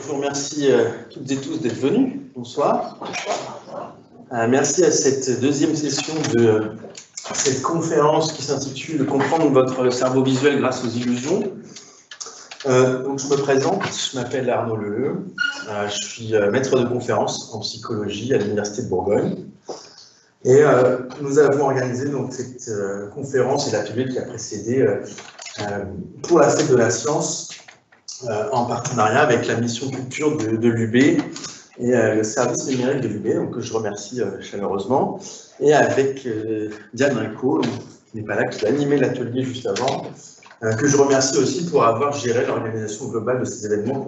Je vous remercie toutes et tous d'être venus. Bonsoir. Merci à cette deuxième session de cette conférence qui s'intitule « Comprendre votre cerveau visuel grâce aux illusions ». Donc je me présente, je m'appelle Arnaud Leleu, je suis maître de conférence en psychologie à l'Université de Bourgogne. Et nous avons organisé donc cette conférence et l'atelier qui a précédé pour la fête de la science en partenariat avec la mission culture de l'UB et le service numérique de l'UB, donc que je remercie chaleureusement, et avec Diane Rico, qui n'est pas là, qui a animé l'atelier juste avant, que je remercie aussi pour avoir géré l'organisation globale de ces événements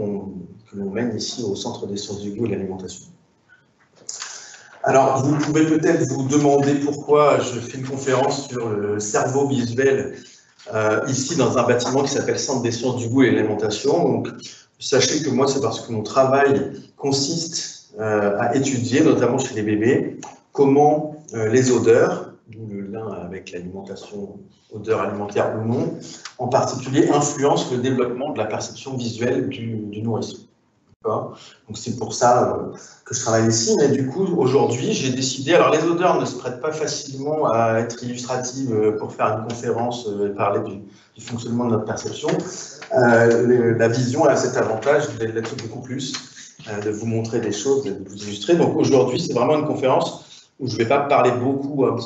que l'on mène ici au Centre des sciences du goût et de l'alimentation. Alors, vous pouvez peut-être vous demander pourquoi je fais une conférence sur le cerveau visuel ici dans un bâtiment qui s'appelle Centre des sciences du goût et de l'alimentation. Donc, sachez que moi, c'est parce que mon travail consiste à étudier, notamment chez les bébés, comment les odeurs, d'où le lien avec l'alimentation, odeur alimentaire ou non, en particulier influencent le développement de la perception visuelle du nourrisson. Donc c'est pour ça que je travaille ici, mais du coup aujourd'hui j'ai décidé, alors les odeurs ne se prêtent pas facilement à être illustratives pour faire une conférence et parler du fonctionnement de notre perception. La vision a cet avantage d'être beaucoup plus, de vous montrer des choses, de vous illustrer. Donc aujourd'hui c'est vraiment une conférence où je ne vais pas parler beaucoup, un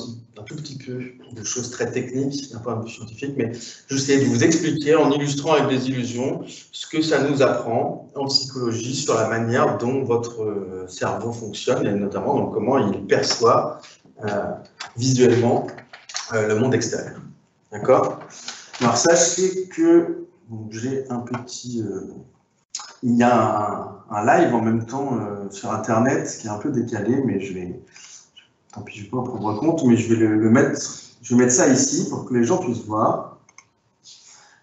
tout petit peu de choses très techniques d'un point de vue scientifique, mais je vais essayer de vous expliquer en illustrant avec des illusions ce que ça nous apprend en psychologie sur la manière dont votre cerveau fonctionne et notamment donc, comment il perçoit visuellement le monde extérieur. D'accord? Alors sachez que j'ai un petit... il y a un live en même temps sur Internet qui est un peu décalé, mais je vais... Tant pis, je ne vais pas en prendre compte, mais je vais mettre ça ici pour que les gens puissent voir.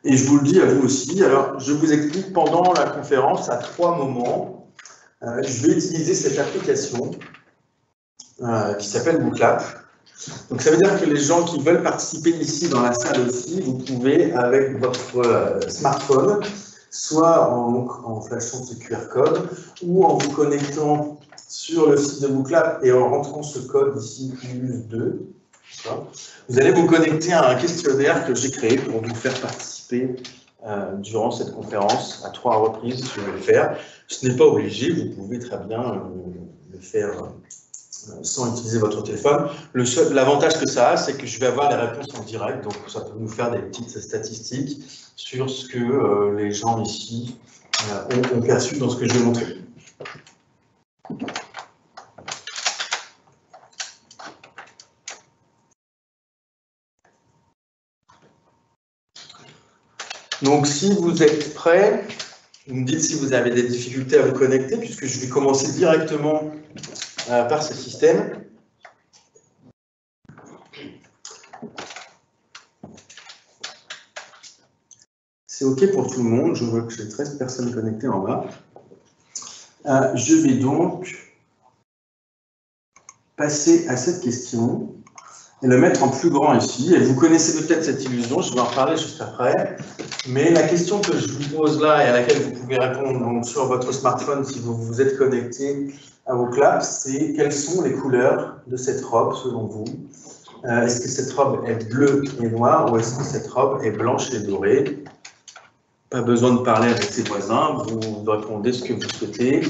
Et je vous le dis à vous aussi. Alors, je vous explique pendant la conférence à 3 moments. Je vais utiliser cette application qui s'appelle Booklab. Donc, ça veut dire que les gens qui veulent participer ici dans la salle aussi, vous pouvez, avec votre smartphone, soit en flashant ce QR code ou en vous connectant sur le site de Booklab et en rentrant ce code ici, plus2, vous allez vous connecter à un questionnaire que j'ai créé pour vous faire participer durant cette conférence à 3 reprises. Je vais le faire. Ce n'est pas obligé, vous pouvez très bien le faire sans utiliser votre téléphone. L'avantage que ça a, c'est que je vais avoir les réponses en direct, donc ça peut nous faire des petites statistiques sur ce que les gens ici ont perçu dans ce que je vais montrer. Donc, si vous êtes prêts, vous me dites si vous avez des difficultés à vous connecter, puisque je vais commencer directement par ce système. C'est OK pour tout le monde. Je vois que j'ai 13 personnes connectées en bas. Je vais donc passer à cette question et le mettre en plus grand ici. Et vous connaissez peut-être cette illusion, je vais en reparler juste après. Mais la question que je vous pose là et à laquelle vous pouvez répondre donc, sur votre smartphone si vous vous êtes connecté à Booklab, c'est quelles sont les couleurs de cette robe selon vous? Est-ce que cette robe est bleue et noire ou est-ce que cette robe est blanche et dorée? Pas besoin de parler avec ses voisins, vous répondez ce que vous souhaitez.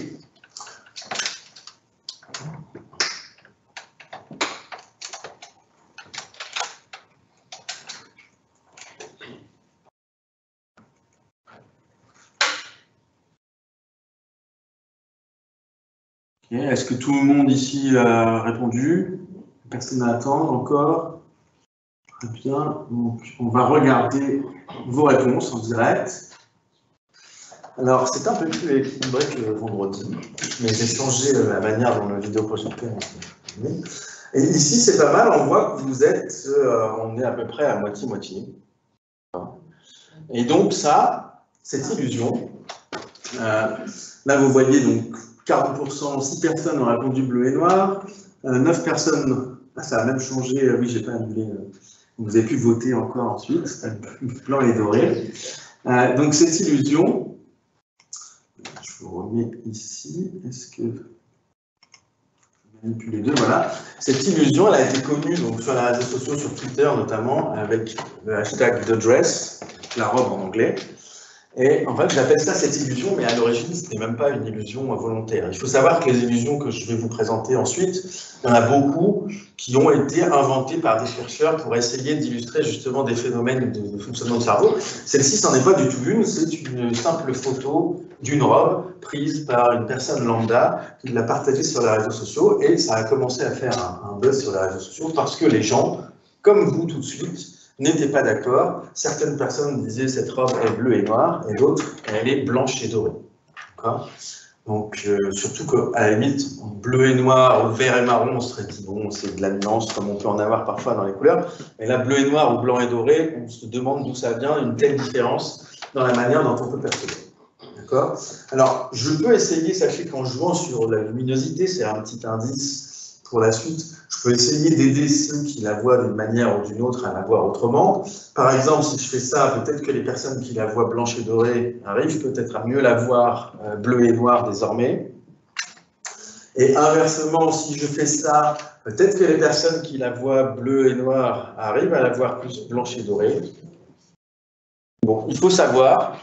Est-ce que tout le monde ici a répondu? Personne à attendre encore? Très bien. Donc, on va regarder vos réponses en direct. Alors, c'est un peu plus équilibré que vendredi, mais j'ai changé la manière dont le vidéoprojecteur est. Et ici, c'est pas mal. On voit que vous êtes, on est à peu près à moitié-moitié. Et donc, ça, cette illusion, là, vous voyez donc 40%, 6 personnes ont répondu bleu et noir, 9 personnes, ça a même changé, oui, j'ai pas annulé, vous avez pu voter encore ensuite, blanc et doré. Donc cette illusion, je vous remets ici. Est-ce que manipuler deux, voilà. Cette illusion, elle a été connue donc, sur les réseaux sociaux, sur Twitter notamment, avec le hashtag The Dress, la robe en anglais. Et en fait, j'appelle ça cette illusion, mais à l'origine, ce n'est même pas une illusion volontaire. Il faut savoir que les illusions que je vais vous présenter ensuite, il y en a beaucoup qui ont été inventées par des chercheurs pour essayer d'illustrer justement des phénomènes de fonctionnement du cerveau. Celle-ci, ce n'en est pas du tout une, c'est une simple photo d'une robe prise par une personne lambda qui l'a partagée sur les réseaux sociaux, et ça a commencé à faire un buzz sur les réseaux sociaux parce que les gens, comme vous tout de suite, n'étaient pas d'accord. Certaines personnes disaient cette robe est bleue et noire, et d'autres, elle est blanche et dorée. Donc, surtout qu'à la limite, en bleu et noir, ou vert et marron, on serait dit, bon, c'est de la nuance, comme on peut en avoir parfois dans les couleurs. Mais là, bleu et noir ou blanc et doré, on se demande d'où ça vient, une telle différence dans la manière dont on peut percevoir. D'accord ? Alors, je peux essayer, sachez qu'en jouant sur la luminosité, c'est un petit indice pour la suite, je peux essayer d'aider ceux qui la voient d'une manière ou d'une autre à la voir autrement. Par exemple, si je fais ça, peut-être que les personnes qui la voient blanche et dorée arrivent peut-être à mieux la voir bleue et noire désormais. Et inversement, si je fais ça, peut-être que les personnes qui la voient bleue et noire arrivent à la voir plus blanche et dorée. Bon, il faut savoir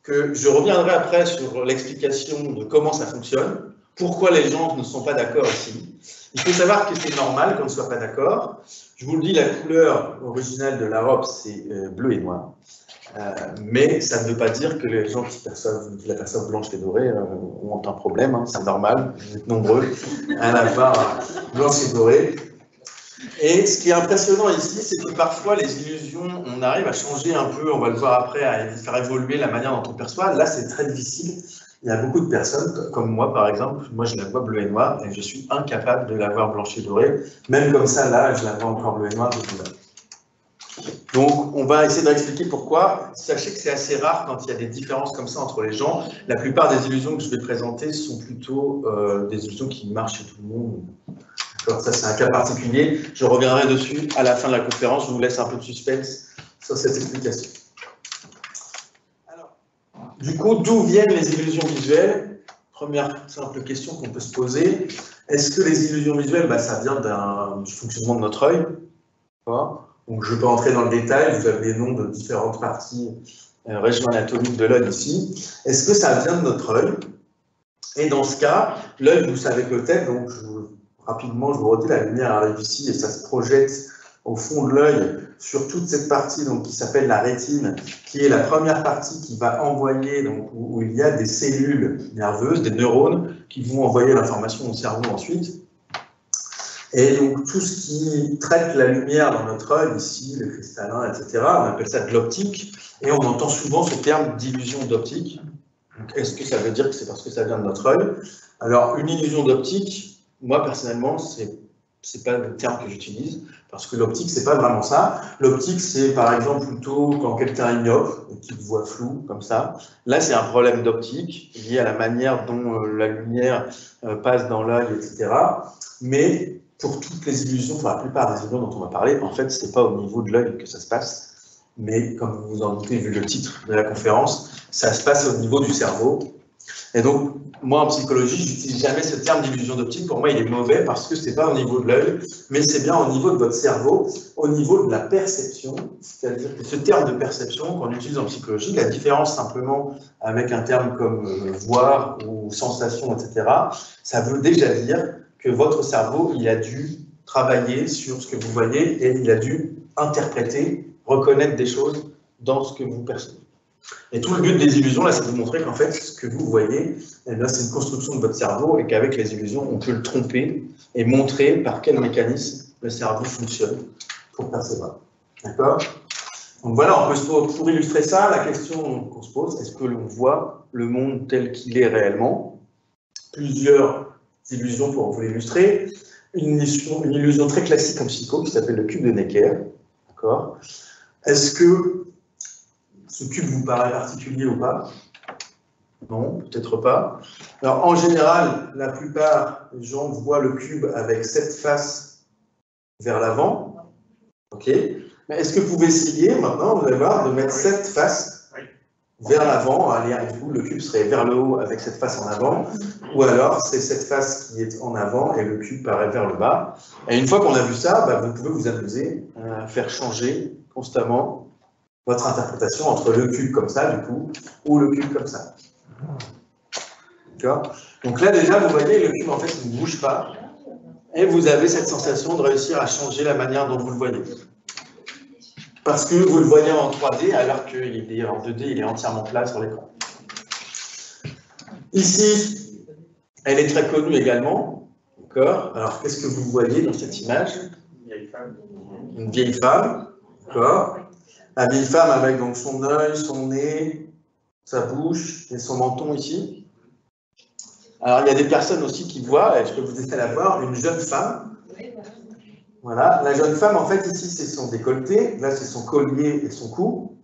que je reviendrai après sur l'explication de comment ça fonctionne, pourquoi les gens ne sont pas d'accord ici. Il faut savoir que c'est normal qu'on ne soit pas d'accord. Je vous le dis, la couleur originale de la robe, c'est bleu et noir. Mais ça ne veut pas dire que les gens qui la perçoivent blanche et dorée ont un problème. Hein, c'est normal, vous êtes nombreux à la voir blanche et dorée. Et ce qui est impressionnant ici, c'est que parfois les illusions, on arrive à changer un peu, on va le voir après, à faire évoluer la manière dont on perçoit. Là, c'est très difficile. Il y a beaucoup de personnes, comme moi par exemple, moi je la vois bleu et noir et je suis incapable de la voir blanche et dorée. Même comme ça, là, je la vois encore bleu et noir. Donc, on va essayer d'expliquer pourquoi. Sachez que c'est assez rare quand il y a des différences comme ça entre les gens. La plupart des illusions que je vais présenter sont plutôt des illusions qui marchent chez tout le monde. Alors, ça, c'est un cas particulier. Je reviendrai dessus à la fin de la conférence. Je vous laisse un peu de suspense sur cette explication. Alors, du coup, d'où viennent les illusions visuelles? Première simple question qu'on peut se poser. Est-ce que les illusions visuelles, ça vient du fonctionnement de notre œil? Donc, je peux entrer dans le détail. Vous avez les noms de différentes parties, régions anatomiques de l'œil ici. Est-ce que ça vient de notre œil? Et dans ce cas, l'œil, vous savez peut-être, donc rapidement, je vous redis, la lumière arrive ici et ça se projette au fond de l'œil sur toute cette partie donc, qui s'appelle la rétine, qui est la première partie qui va envoyer, donc, où il y a des cellules nerveuses, des neurones, qui vont envoyer l'information au cerveau ensuite. Et donc tout ce qui traite la lumière dans notre œil, ici, le cristallin, etc., on appelle ça de l'optique, et on entend souvent ce terme d'illusion d'optique. Est-ce que ça veut dire que c'est parce que ça vient de notre œil? Alors, une illusion d'optique, moi personnellement, c'est pas le terme que j'utilise, parce que l'optique, c'est pas vraiment ça. L'optique, c'est par exemple plutôt quand quelqu'un est myope, et qu'il voit flou, comme ça. Là, c'est un problème d'optique, lié à la manière dont la lumière passe dans l'œil, etc. Mais pour toutes les illusions, pour la plupart des illusions dont on va parler, en fait, c'est pas au niveau de l'œil que ça se passe, mais comme vous vous en doutez, vu le titre de la conférence, ça se passe au niveau du cerveau. Et donc, moi, en psychologie, je n'utilise jamais ce terme d'illusion d'optique. Pour moi, il est mauvais parce que ce n'est pas au niveau de l'œil, mais c'est bien au niveau de votre cerveau, au niveau de la perception. C'est-à-dire que ce terme de perception qu'on utilise en psychologie, la différence simplement avec un terme comme voir ou sensation, etc., ça veut déjà dire que votre cerveau, il a dû travailler sur ce que vous voyez et il a dû interpréter, reconnaître des choses dans ce que vous percevez. Et tout le but des illusions, là, c'est de vous montrer qu'en fait, ce que vous voyez, c'est une construction de votre cerveau et qu'avec les illusions, on peut le tromper et montrer par quel mécanisme le cerveau fonctionne pour percevoir. D'accord? Donc voilà, pour illustrer ça, la question qu'on se pose, est-ce que l'on voit le monde tel qu'il est réellement? Plusieurs illusions pour vous l'illustrer. Une illusion très classique en psycho qui s'appelle le cube de Necker. D'accord? Est-ce que ce cube vous paraît particulier ou pas? Non, peut-être pas. Alors, en général, la plupart des gens voient le cube avec 7 faces vers l'avant. OK. Mais est-ce que vous pouvez essayer, maintenant, vous allez voir, de mettre 7 faces vers l'avant, allez, du coup, le cube serait vers le haut avec cette face en avant, ou alors c'est cette face qui est en avant et le cube paraît vers le bas. Et une fois qu'on a vu ça, bah, vous pouvez vous amuser à faire changer constamment votre interprétation entre le cube comme ça, du coup, ou le cube comme ça. D'accord ? Donc là, déjà, vous voyez, le cube, en fait, il ne bouge pas, et vous avez cette sensation de réussir à changer la manière dont vous le voyez. Parce que vous le voyez en 3D, alors qu'il est en 2D, il est entièrement plat sur l'écran. Ici, elle est très connue également. D'accord ? Alors, qu'est-ce que vous voyez dans cette image ? Une vieille femme. D'accord ? La vieille femme avec donc son œil, son nez, sa bouche et son menton ici. Alors, il y a des personnes aussi qui voient, et je peux vous aider à la voir, une jeune femme. Voilà, la jeune femme, en fait, ici, c'est son décolleté, là, c'est son collier et son cou.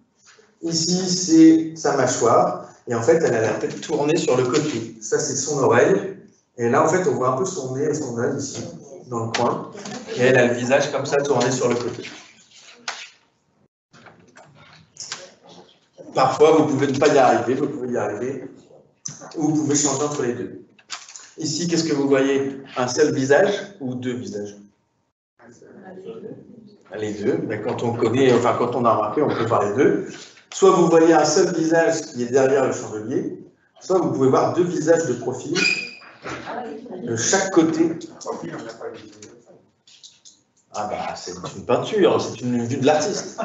Ici, c'est sa mâchoire, et en fait, elle a la tête tournée sur le côté. Ça, c'est son oreille, et là, en fait, on voit un peu son nez et son œil ici, dans le coin, et elle a le visage comme ça, tourné sur le côté. Parfois, vous pouvez ne pas y arriver, vous pouvez y arriver, ou vous pouvez changer entre les deux. Ici, qu'est-ce que vous voyez? Un seul visage ou deux visages? Les deux, mais quand on connaît, enfin quand on a remarqué, on peut parler d'eux. Soit vous voyez un seul visage qui est derrière le chandelier, soit vous pouvez voir deux visages de profil de chaque côté. Ah bah c'est une peinture, c'est une vue de l'artiste.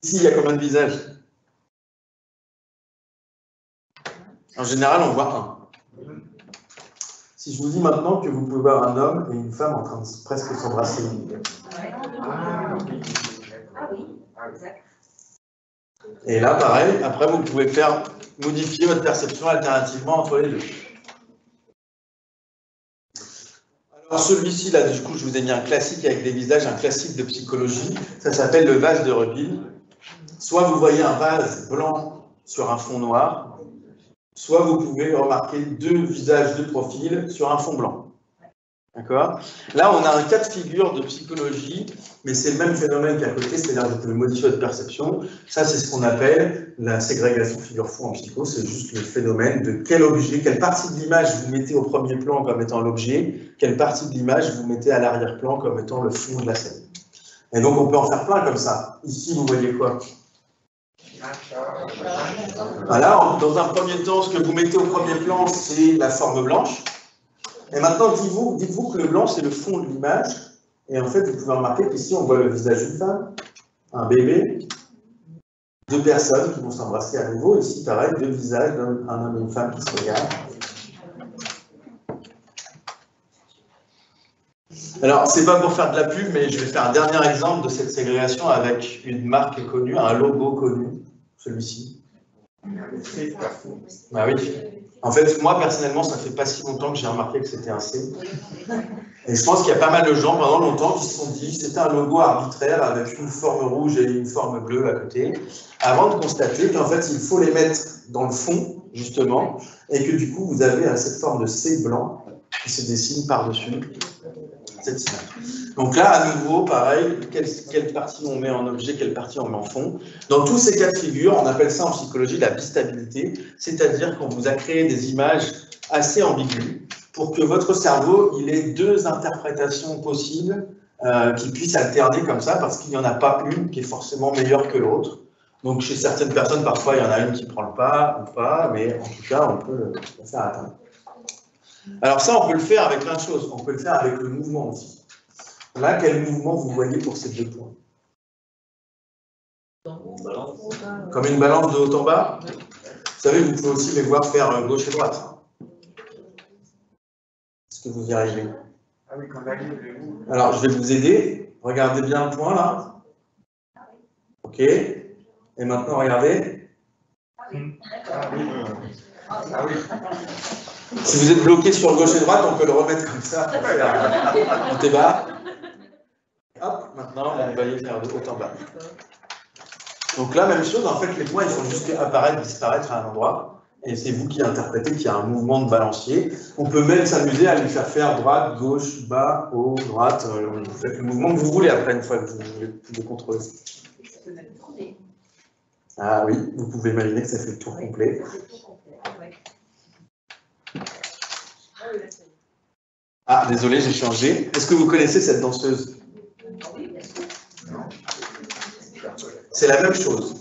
Ici, il y a combien de visages? En général, on voit un. Si je vous dis maintenant que vous pouvez voir un homme et une femme en train de presque s'embrasser. Et là, pareil, après, vous pouvez faire modifier votre perception alternativement entre les deux. Alors celui-ci, là, du coup, je vous ai mis un classique avec des visages, un classique de psychologie. Ça s'appelle le vase de Reubil. Soit vous voyez un vase blanc sur un fond noir, soit vous pouvez remarquer deux visages de profil sur un fond blanc. D'accord? Là, on a un cas de figure de psychologie, mais c'est le même phénomène qu'à côté, c'est-à-dire que vous pouvez modifier votre perception. Ça, c'est ce qu'on appelle la ségrégation figure-fond en psycho, c'est juste le phénomène de quel objet, quelle partie de l'image vous mettez au premier plan comme étant l'objet, quelle partie de l'image vous mettez à l'arrière-plan comme étant le fond de la scène. Et donc, on peut en faire plein comme ça. Ici, vous voyez quoi? Voilà, dans un premier temps, ce que vous mettez au premier plan, c'est la forme blanche. Et maintenant, dites-vous que le blanc, c'est le fond de l'image. Et en fait, vous pouvez remarquer qu'ici, on voit le visage d'une femme, un bébé, deux personnes qui vont s'embrasser à nouveau. Ici, pareil, deux visages d'un homme et une femme qui se regardent. Alors, c'est pas pour faire de la pub, mais je vais faire un dernier exemple de cette ségrégation avec une marque connue, un logo connu, celui-ci. Ah oui. En fait, moi, personnellement, ça fait pas si longtemps que j'ai remarqué que c'était un C. Et je pense qu'il y a pas mal de gens, pendant longtemps, qui se sont dit que c'était un logo arbitraire avec une forme rouge et une forme bleue à côté, avant de constater qu'en fait, il faut les mettre dans le fond, justement, et que du coup, vous avez cette forme de C blanc qui se dessine par-dessus cette image. Donc là, à nouveau, pareil, quelle partie on met en objet, quelle partie on met en fond. Dans tous ces cas de figure, on appelle ça en psychologie la bistabilité, c'est-à-dire qu'on vous a créé des images assez ambiguës pour que votre cerveau il ait deux interprétations possibles qui puissent alterner comme ça, parce qu'il n'y en a pas une qui est forcément meilleure que l'autre. Donc chez certaines personnes, parfois, il y en a une qui prend le pas ou pas, mais en tout cas, on peut le faire atteindre. Alors ça, on peut le faire avec plein de choses. On peut le faire avec le mouvement aussi. Là, quel mouvement vous voyez pour ces deux points? Comme une balance de haut en bas? Vous savez, vous pouvez aussi les voir faire gauche et droite. Est-ce que vous y arrivez? Alors, je vais vous aider. Regardez bien le point là. OK. Et maintenant, regardez. Si vous êtes bloqué sur gauche et droite, on peut le remettre comme ça pour faire tout est bas. Hop, maintenant, vous voyez faire de haut en bas. Donc là, même chose, en fait, les points, ils font juste apparaître, disparaître à un endroit. Et c'est vous qui interprétez qu'il y a un mouvement de balancier. On peut même s'amuser à lui faire droite, gauche, bas, haut, droite. Vous faites le mouvement que vous voulez après, une fois que vous le contrôlez. Ah oui, vous pouvez imaginer que ça fait le tour complet. Ah, désolé, j'ai changé. Est-ce que vous connaissez cette danseuse? C'est la même chose.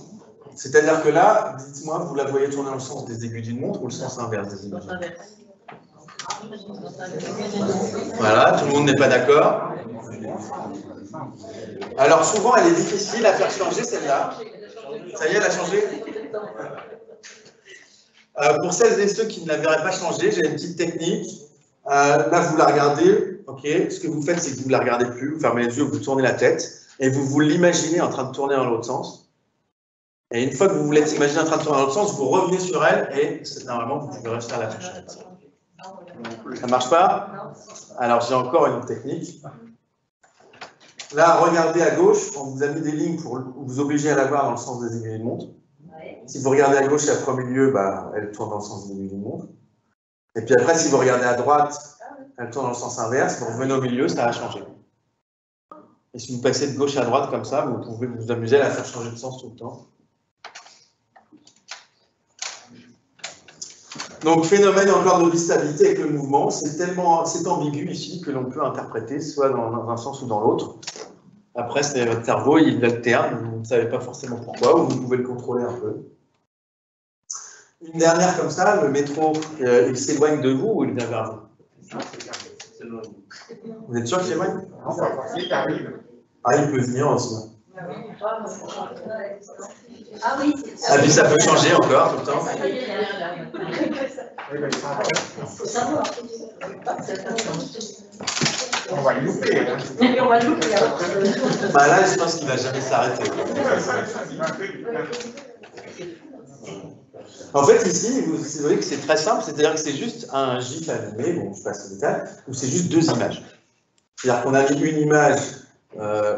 C'est-à-dire que là, dites-moi, vous la voyez tourner dans le sens des aiguilles d'une montre ou le sens inverse des aiguilles d'une montre? Voilà, tout le monde n'est pas d'accord. Alors souvent, elle est difficile à faire changer, celle-là. Ça y est, elle a changé. Pour celles et ceux qui ne la verraient pas changer, j'ai une petite technique. Là, vous la regardez, ok. Ce que vous faites, c'est que vous ne la regardez plus, vous fermez les yeux, vous tournez la tête, et vous l'imaginez en train de tourner dans l'autre sens. Et une fois que vous vous l'êtes imaginé en train de tourner dans l'autre sens, vous revenez sur elle, et normalement, vous pouvez réussir à la faire changer. Ça ne marche pas? Alors, j'ai encore une autre technique. Là, regardez à gauche, on vous a mis des lignes pour vous obliger à la voir dans le sens des aiguilles d'une montre. Si vous regardez à gauche et après au milieu, bah, elle tourne dans le sens des aiguilles d'une montre. Et puis après, si vous regardez à droite, elle tourne dans le sens inverse. Vous revenez au milieu, ça va changer. Et si vous passez de gauche à droite comme ça, vous pouvez vous amuser à la faire changer de sens tout le temps. Donc, phénomène encore de stabilité avec le mouvement, c'est ambigu ici que l'on peut interpréter soit dans un sens ou dans l'autre. Après, c'est votre cerveau, il alterne, vous ne savez pas forcément pourquoi, ou vous pouvez le contrôler un peu. Une dernière comme ça, le métro, il s'éloigne de vous ou il vient vers vous? Vous êtes sûr qu'il s'éloigne? Ah, il peut venir aussi. Ah oui. Ah, puis ça peut changer encore tout le temps. On va le louper. Bah là, je pense qu'il ne va jamais s'arrêter. En fait, ici, vous voyez que c'est très simple, c'est-à-dire que c'est juste un GIF animé, bon, je passe le détail, où c'est juste deux images. C'est-à-dire qu'on a mis une image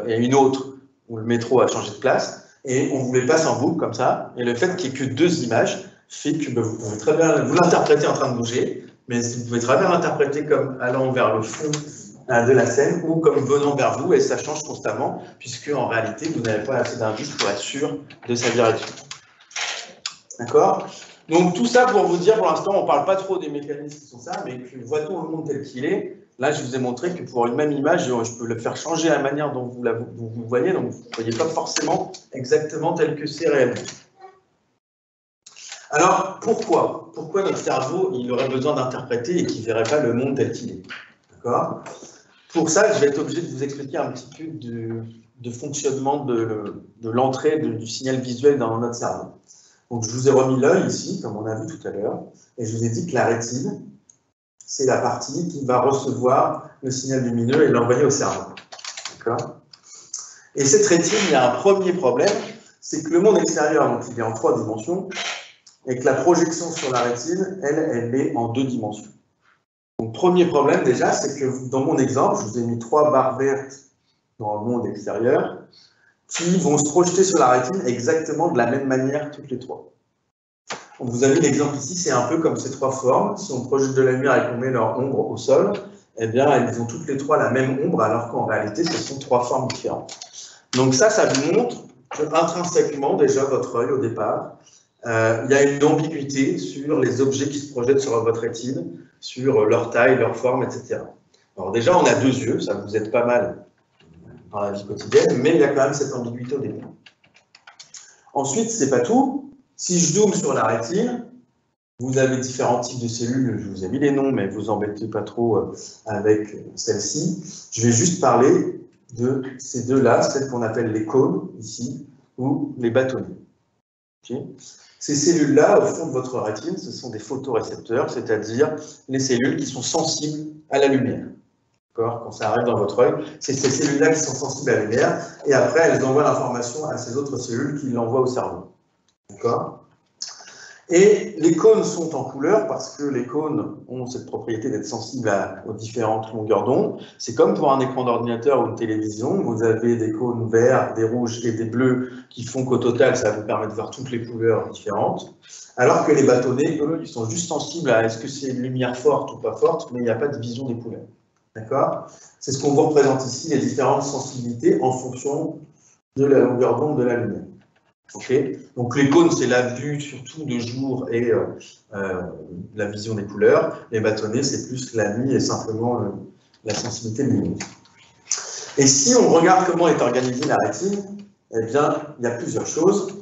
et une autre où le métro a changé de place, et on vous les passe en boucle comme ça, et le fait qu'il n'y ait que deux images fait que vous pouvez très bien vous l'interpréter en train de bouger, mais vous pouvez très bien l'interpréter comme allant vers le fond de la scène ou comme venant vers vous, et ça change constamment, puisque en réalité, vous n'avez pas assez d'indices pour être sûr de sa direction. D'accord? Donc tout ça pour vous dire, pour l'instant, on ne parle pas trop des mécanismes qui sont ça, mais que voit-on le monde tel qu'il est? Là, je vous ai montré que pour une même image, je peux le faire changer la manière dont vous le voyez, donc vous ne voyez pas forcément exactement tel que c'est réellement. Alors, pourquoi notre cerveau, il aurait besoin d'interpréter et qu'il ne verrait pas le monde tel qu'il est? D'accord? Pour ça, je vais être obligé de vous expliquer un petit peu de fonctionnement de l'entrée du signal visuel dans notre cerveau. Donc, je vous ai remis l'œil ici, comme on a vu tout à l'heure, et je vous ai dit que la rétine, c'est la partie qui va recevoir le signal lumineux et l'envoyer au cerveau. D'accord? Et cette rétine, il y a un premier problème, c'est que le monde extérieur, donc il est en 3 dimensions, et que la projection sur la rétine, elle est en 2 dimensions. Donc, premier problème déjà, c'est que dans mon exemple, je vous ai mis 3 barres vertes dans le monde extérieur, qui vont se projeter sur la rétine exactement de la même manière toutes les 3. On vous a mis l'exemple ici, c'est un peu comme ces 3 formes. Si on projette de la lumière et qu'on met leur ombre au sol, eh bien, elles ont toutes les 3 la même ombre, alors qu'en réalité, ce sont 3 formes différentes. Donc ça vous montre qu'intrinsèquement, déjà, votre œil, au départ, il y a une ambiguïté sur les objets qui se projettent sur votre rétine, sur leur taille, leur forme, etc. Alors déjà, on a 2 yeux, ça vous aide pas mal dans la vie quotidienne, mais il y a quand même cette ambiguïté au départ. Ensuite, c'est pas tout. Si je zoome sur la rétine, vous avez différents types de cellules, je vous ai mis les noms, mais vous embêtez pas trop avec celle-ci. Je vais juste parler de ces deux-là, celles qu'on appelle les cônes, ici, ou les bâtonnets. Okay. Ces cellules-là, au fond de votre rétine, ce sont des photorécepteurs, c'est-à-dire les cellules qui sont sensibles à la lumière. Quand ça arrive dans votre œil, c'est ces cellules-là qui sont sensibles à la lumière, et après, elles envoient l'information à ces autres cellules qui l'envoient au cerveau. D'accord? Et les cônes sont en couleur parce que les cônes ont cette propriété d'être sensibles aux différentes longueurs d'onde. C'est comme pour un écran d'ordinateur ou une télévision, vous avez des cônes verts, des rouges et des bleus qui font qu'au total, ça vous permet de voir toutes les couleurs différentes. Alors que les bâtonnets, eux, ils sont juste sensibles à est-ce que c'est une lumière forte ou pas forte, mais il n'y a pas de division des couleurs. D'accord? C'est ce qu'on vous représente ici, les différentes sensibilités en fonction de la longueur d'onde de la lumière. Okay. Donc les cônes, c'est la vue surtout de jour et la vision des couleurs. Les bâtonnets, c'est plus la nuit et simplement la sensibilité lumineuse. Et si on regarde comment est organisée la rétine, eh bien, il y a plusieurs choses.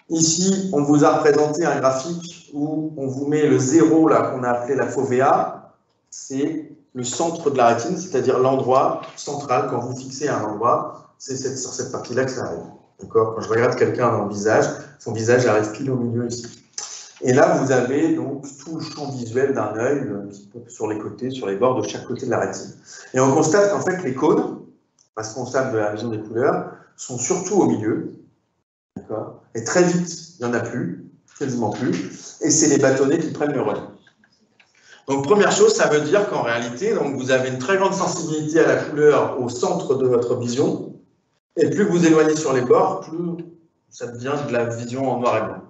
Ici, on vous a représenté un graphique où on vous met le 0, là, qu'on a appelé la fovea. C'est le centre de la rétine, c'est-à-dire l'endroit central. Quand vous fixez un endroit, c'est sur cette partie-là que ça arrive. D'accord ? Quand je regarde quelqu'un dans le visage, son visage arrive pile au milieu ici. Et là, vous avez donc tout le champ visuel d'un œil, sur les côtés, sur les bords de chaque côté de la rétine. Et on constate qu'en fait, les cônes, responsables de la vision des couleurs, sont surtout au milieu. D'accord ? Et très vite, il n'y en a plus, quasiment plus. Et c'est les bâtonnets qui prennent le relais. Donc, première chose, ça veut dire qu'en réalité, donc, vous avez une très grande sensibilité à la couleur au centre de votre vision. Et plus vous éloignez sur les bords, plus ça devient de la vision en noir et blanc.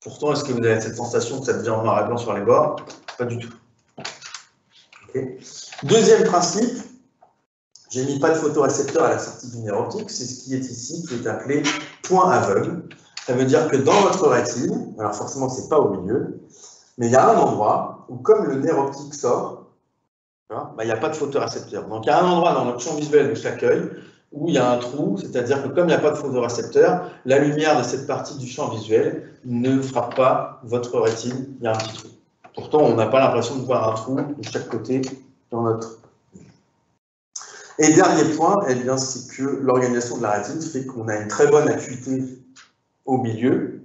Pourtant, est-ce que vous avez cette sensation que ça devient en noir et blanc sur les bords? Pas du tout. Okay. Deuxième principe, j'ai mis pas de photorécepteur à la sortie du nerf optique, c'est ce qui est ici, qui est appelé point aveugle. Ça veut dire que dans votre rétine, alors forcément c'est pas au milieu, mais il y a un endroit où comme le nerf optique sort, il n'y a pas de photorécepteur. Donc il y a un endroit dans notre champ visuel de chaque œil où il y a un trou, c'est-à-dire que comme il n'y a pas de photorécepteur, la lumière de cette partie du champ visuel ne frappe pas votre rétine, il y a un petit trou. Pourtant, on n'a pas l'impression de voir un trou de chaque côté dans notre. Et dernier point, eh bien, c'est que l'organisation de la rétine fait qu'on a une très bonne acuité au milieu,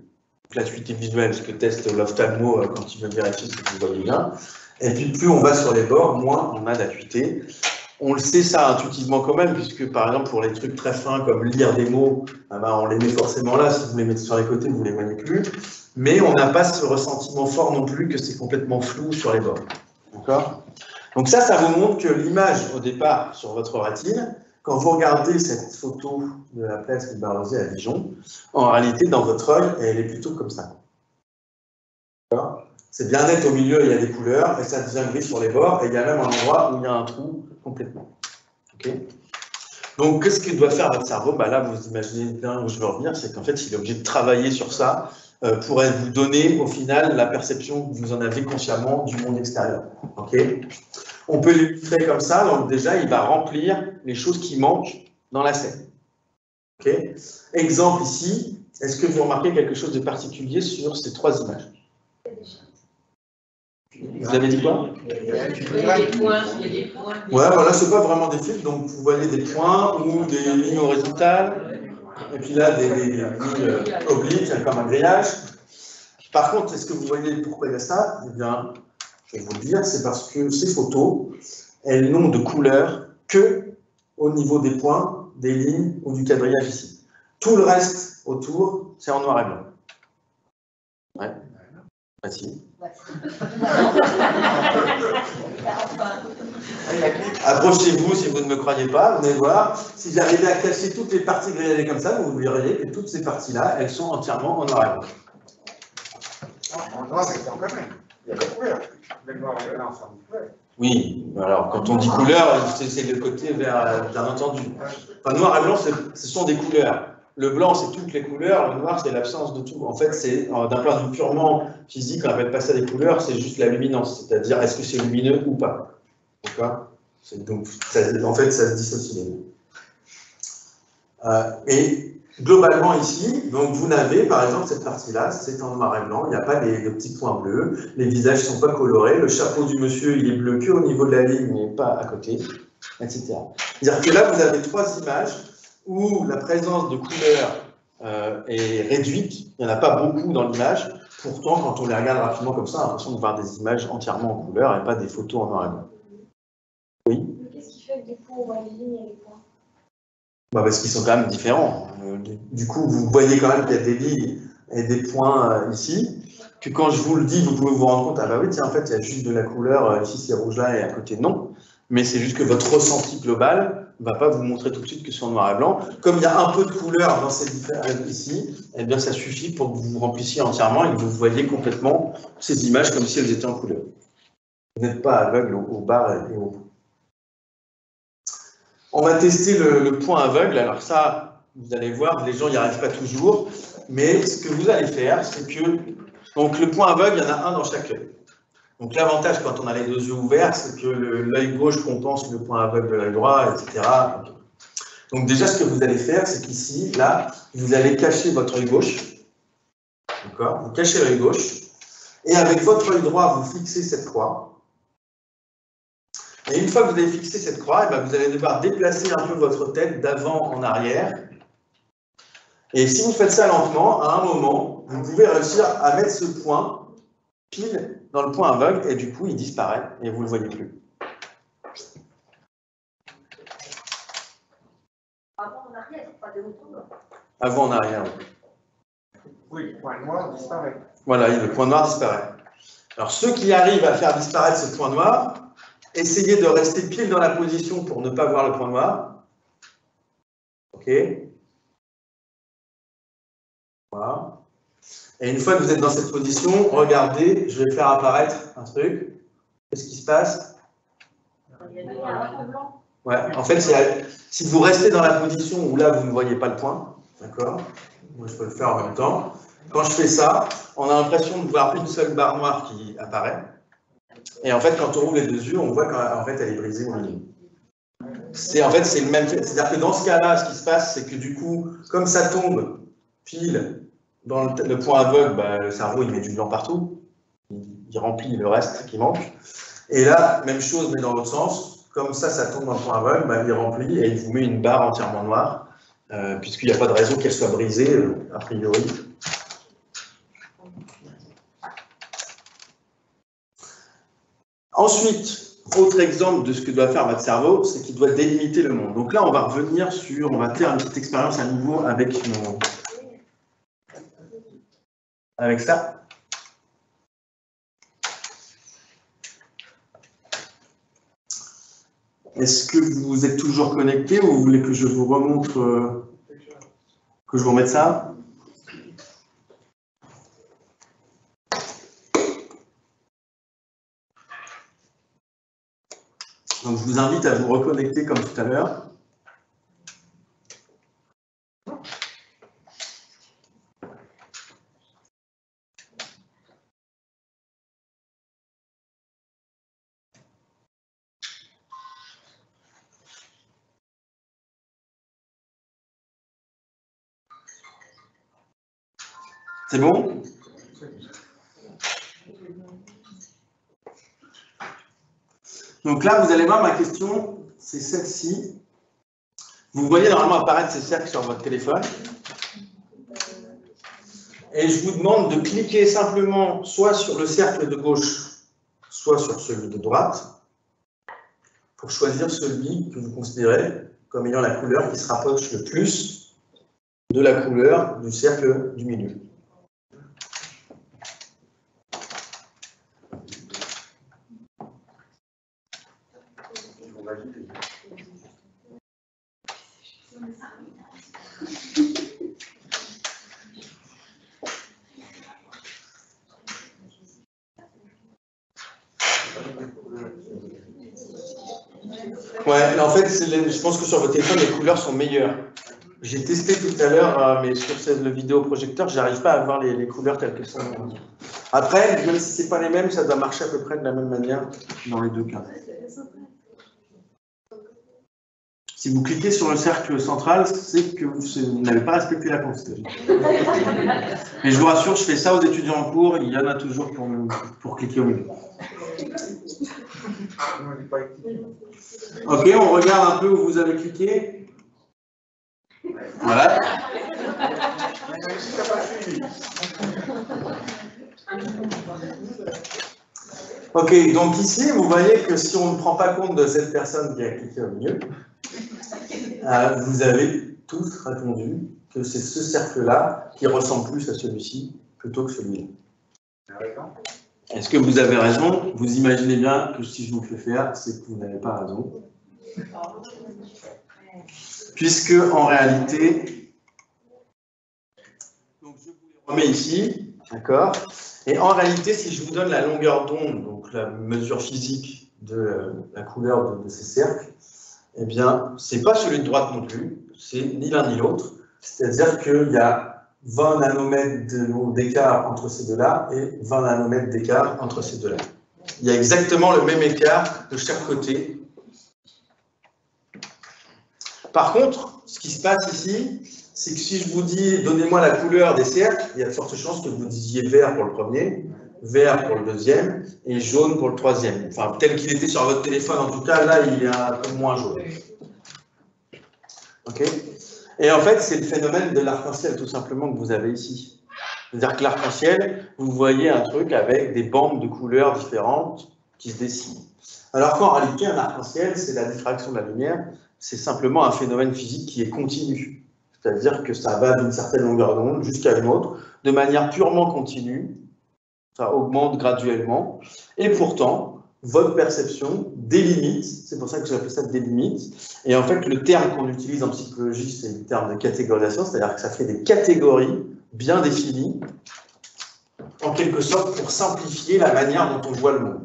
l'acuité visuelle, ce que teste l'ophtalmo quand il veut vérifier si vous voyez bien. Et puis plus on va sur les bords, moins on a d'acuité. On le sait ça intuitivement quand même, puisque par exemple pour les trucs très fins comme lire des mots, on les met forcément là, si vous les mettez sur les côtés, vous ne les voyez plus. Mais on n'a pas ce ressentiment fort non plus que c'est complètement flou sur les bords. D'accord ? Donc ça vous montre que l'image au départ sur votre rétine, quand vous regardez cette photo de la place de Barrosé à Dijon, en réalité dans votre œil, elle est plutôt comme ça. D'accord ? C'est bien net au milieu, il y a des couleurs, et ça devient gris sur les bords, et il y a même un endroit où il y a un trou complètement. Okay. Donc, qu'est-ce que doit faire votre cerveau? Là, vous imaginez bien où je veux revenir, c'est qu'en fait, il est obligé de travailler sur ça pour vous donner, au final, la perception que vous en avez consciemment du monde extérieur. Okay. On peut l'illustrer comme ça, donc déjà, il va remplir les choses qui manquent dans la scène. Okay. Exemple ici, est-ce que vous remarquez quelque chose de particulier sur ces trois images? Vous avez dit quoi? Il y a des points. Ouais, voilà, c'est pas vraiment des fils, donc vous voyez des points ou des lignes horizontales, et puis là des lignes obliques, comme un grillage. Par contre, est-ce que vous voyez pourquoi il y a ça? Eh bien, je vais vous le dire, c'est parce que ces photos, elles n'ont de couleur que au niveau des points, des lignes ou du quadrillage ici. Tout le reste autour, c'est en noir et blanc. Ouais. Ah si. Approchez-vous si vous ne me croyez pas, vous allez voir. Si j'arrivais à cacher toutes les parties grillagées comme ça, vous verriez que toutes ces parties-là, elles sont entièrement en noir et blanc. En noir, c'est quand même. Il y a pas de couleur. Le noir et blanc sont couleurs. Oui, alors quand on dit couleur, c'est le côté vert, bien entendu. Enfin, noir et blanc, ce sont des couleurs. Le blanc, c'est toutes les couleurs, le noir, c'est l'absence de tout. En fait, c'est d'un point de vue purement physique, on n'appelle pas ça des couleurs, c'est juste la luminance, c'est-à-dire est-ce que c'est lumineux ou pas. D'accord ? Donc, en fait, ça se dissocie les deux. Et globalement ici, donc vous n'avez, par exemple, cette partie-là, c'est en noir et blanc, il n'y a pas de petits points bleus, les visages ne sont pas colorés, le chapeau du monsieur, il est bleu qu'au niveau de la ligne, mais pas à côté, etc. C'est-à-dire que là, vous avez trois images où la présence de couleurs est réduite, il n'y en a pas beaucoup dans l'image, pourtant, quand on les regarde rapidement comme ça, on a l'impression de voir des images entièrement en couleur et pas des photos en noir et blanc. Oui. Qu'est-ce qui fait que du coup on voit les lignes et les points? Parce qu'ils sont quand même différents. Du coup, vous voyez quand même qu'il y a des lignes et des points ici, que quand je vous le dis, vous pouvez vous rendre compte, ah bah oui, tiens, en fait, il y a juste de la couleur, ici c'est rouge là et à côté non. Mais c'est juste que votre ressenti global ne va pas vous montrer tout de suite que c'est en noir et blanc. Comme il y a un peu de couleur dans ces différentes ici, eh bien ça suffit pour que vous vous remplissiez entièrement et que vous voyez complètement ces images comme si elles étaient en couleur. Vous n'êtes pas aveugle au bar et au bout. On va tester le point aveugle. Alors ça, Vous allez voir, les gens n'y arrivent pas toujours. Mais ce que vous allez faire, c'est que donc le point aveugle, il y en a un dans chaque œil. Donc l'avantage quand on a les deux yeux ouverts, c'est que l'œil gauche compense le point aveugle de l'œil droit, etc. Donc déjà, ce que vous allez faire, c'est qu'ici, là, vous allez cacher votre œil gauche. D'accord? Vous cachez l'œil gauche. Et avec votre œil droit, vous fixez cette croix. Et une fois que vous avez fixé cette croix, eh bien, vous allez devoir déplacer un peu votre tête d'avant en arrière. Et si vous faites ça lentement, à un moment, vous pouvez réussir à mettre ce point pile dans le point aveugle, et du coup, il disparaît, et vous ne le voyez plus. Avant en arrière, pas de retour. Avant en arrière, oui. Oui, le point noir disparaît. Voilà, le point noir disparaît. Alors, ceux qui arrivent à faire disparaître ce point noir, essayez de rester pile dans la position pour ne pas voir le point noir. OK. Voilà. Et une fois que vous êtes dans cette position, regardez, je vais faire apparaître un truc. Qu'est-ce qui se passe? Il y a un peu blanc. Ouais, en fait, si vous restez dans la position où là, vous ne voyez pas le point, d'accord? Moi, je peux le faire en même temps. Quand je fais ça, on a l'impression de voir une seule barre noire qui apparaît. Et en fait, quand on ouvre les deux yeux, on voit qu'en fait, elle est brisée au milieu. En fait, c'est le même fait. C'est-à-dire que dans ce cas-là, ce qui se passe, c'est que du coup, comme ça tombe pile dans le point aveugle, bah, le cerveau, il met du blanc partout. Il remplit le reste qui manque. Et là, même chose, mais dans l'autre sens. Comme ça tombe dans le point aveugle, bah, il remplit et il vous met une barre entièrement noire, puisqu'il n'y a pas de raison qu'elle soit brisée, a priori. Ensuite, autre exemple de ce que doit faire votre cerveau, c'est qu'il doit délimiter le monde. Donc là, on va revenir sur, on va faire une petite expérience à nouveau avec ça. Est-ce que vous êtes toujours connecté ou vous voulez que je vous remontre, que je vous remette ça? Donc je vous invite à vous reconnecter comme tout à l'heure. C'est bon? Donc là, vous allez voir, ma question, c'est celle-ci. Vous voyez normalement apparaître ces cercles sur votre téléphone. Et je vous demande de cliquer simplement soit sur le cercle de gauche, soit sur celui de droite, pour choisir celui que vous considérez comme ayant la couleur qui se rapproche le plus de la couleur du cercle du milieu. Ouais, en fait, je pense que sur votre téléphone, les couleurs sont meilleures. J'ai testé tout à l'heure, mais sur le vidéoprojecteur, je n'arrive pas à voir les couleurs telles que sont. Après, même si ce n'est pas les mêmes, ça doit marcher à peu près de la même manière dans les deux cas. Si vous cliquez sur le cercle central, c'est que vous n'avez pas respecté la consigne. Mais je vous rassure, je fais ça aux étudiants en cours, il y en a toujours pour cliquer au milieu. Ok, on regarde un peu où vous avez cliqué. Voilà. Ok, donc ici, vous voyez que si on ne prend pas compte de cette personne qui a cliqué au milieu, vous avez tous répondu que c'est ce cercle-là qui ressemble plus à celui-ci plutôt que celui-là. Est-ce que vous avez raison? Vous imaginez bien que si je vous le fais faire, c'est que vous n'avez pas raison. Puisque, en réalité, donc je vous les remets ici, d'accord? Et en réalité, si je vous donne la longueur d'onde, donc la mesure physique de la couleur de ces cercles, eh bien, ce n'est pas celui de droite non plus, c'est ni l'un ni l'autre, C'est-à-dire qu'il y a 20 nanomètres d'écart entre ces deux-là et 20 nanomètres d'écart entre ces deux-là. Il y a exactement le même écart de chaque côté. Par contre, ce qui se passe ici, c'est que si je vous dis, donnez-moi la couleur des cercles, il y a de fortes chances que vous disiez vert pour le premier, vert pour le deuxième, et jaune pour le troisième. Enfin, tel qu'il était sur votre téléphone, en tout cas, là, il est un peu moins jaune. Ok ? Et en fait, c'est le phénomène de l'arc-en-ciel, tout simplement, que vous avez ici. C'est-à-dire que l'arc-en-ciel, vous voyez un truc avec des bandes de couleurs différentes qui se dessinent. Alors qu'en réalité, un arc-en-ciel, c'est la diffraction de la lumière, c'est simplement un phénomène physique qui est continu. C'est-à-dire que ça va d'une certaine longueur d'onde jusqu'à une autre, de manière purement continue, ça augmente graduellement, et pourtant, votre perception délimite, c'est pour ça que j'appelle ça délimite, et en fait, le terme qu'on utilise en psychologie, c'est le terme de catégorisation, c'est-à-dire que ça fait des catégories bien définies, en quelque sorte pour simplifier la manière dont on voit le monde.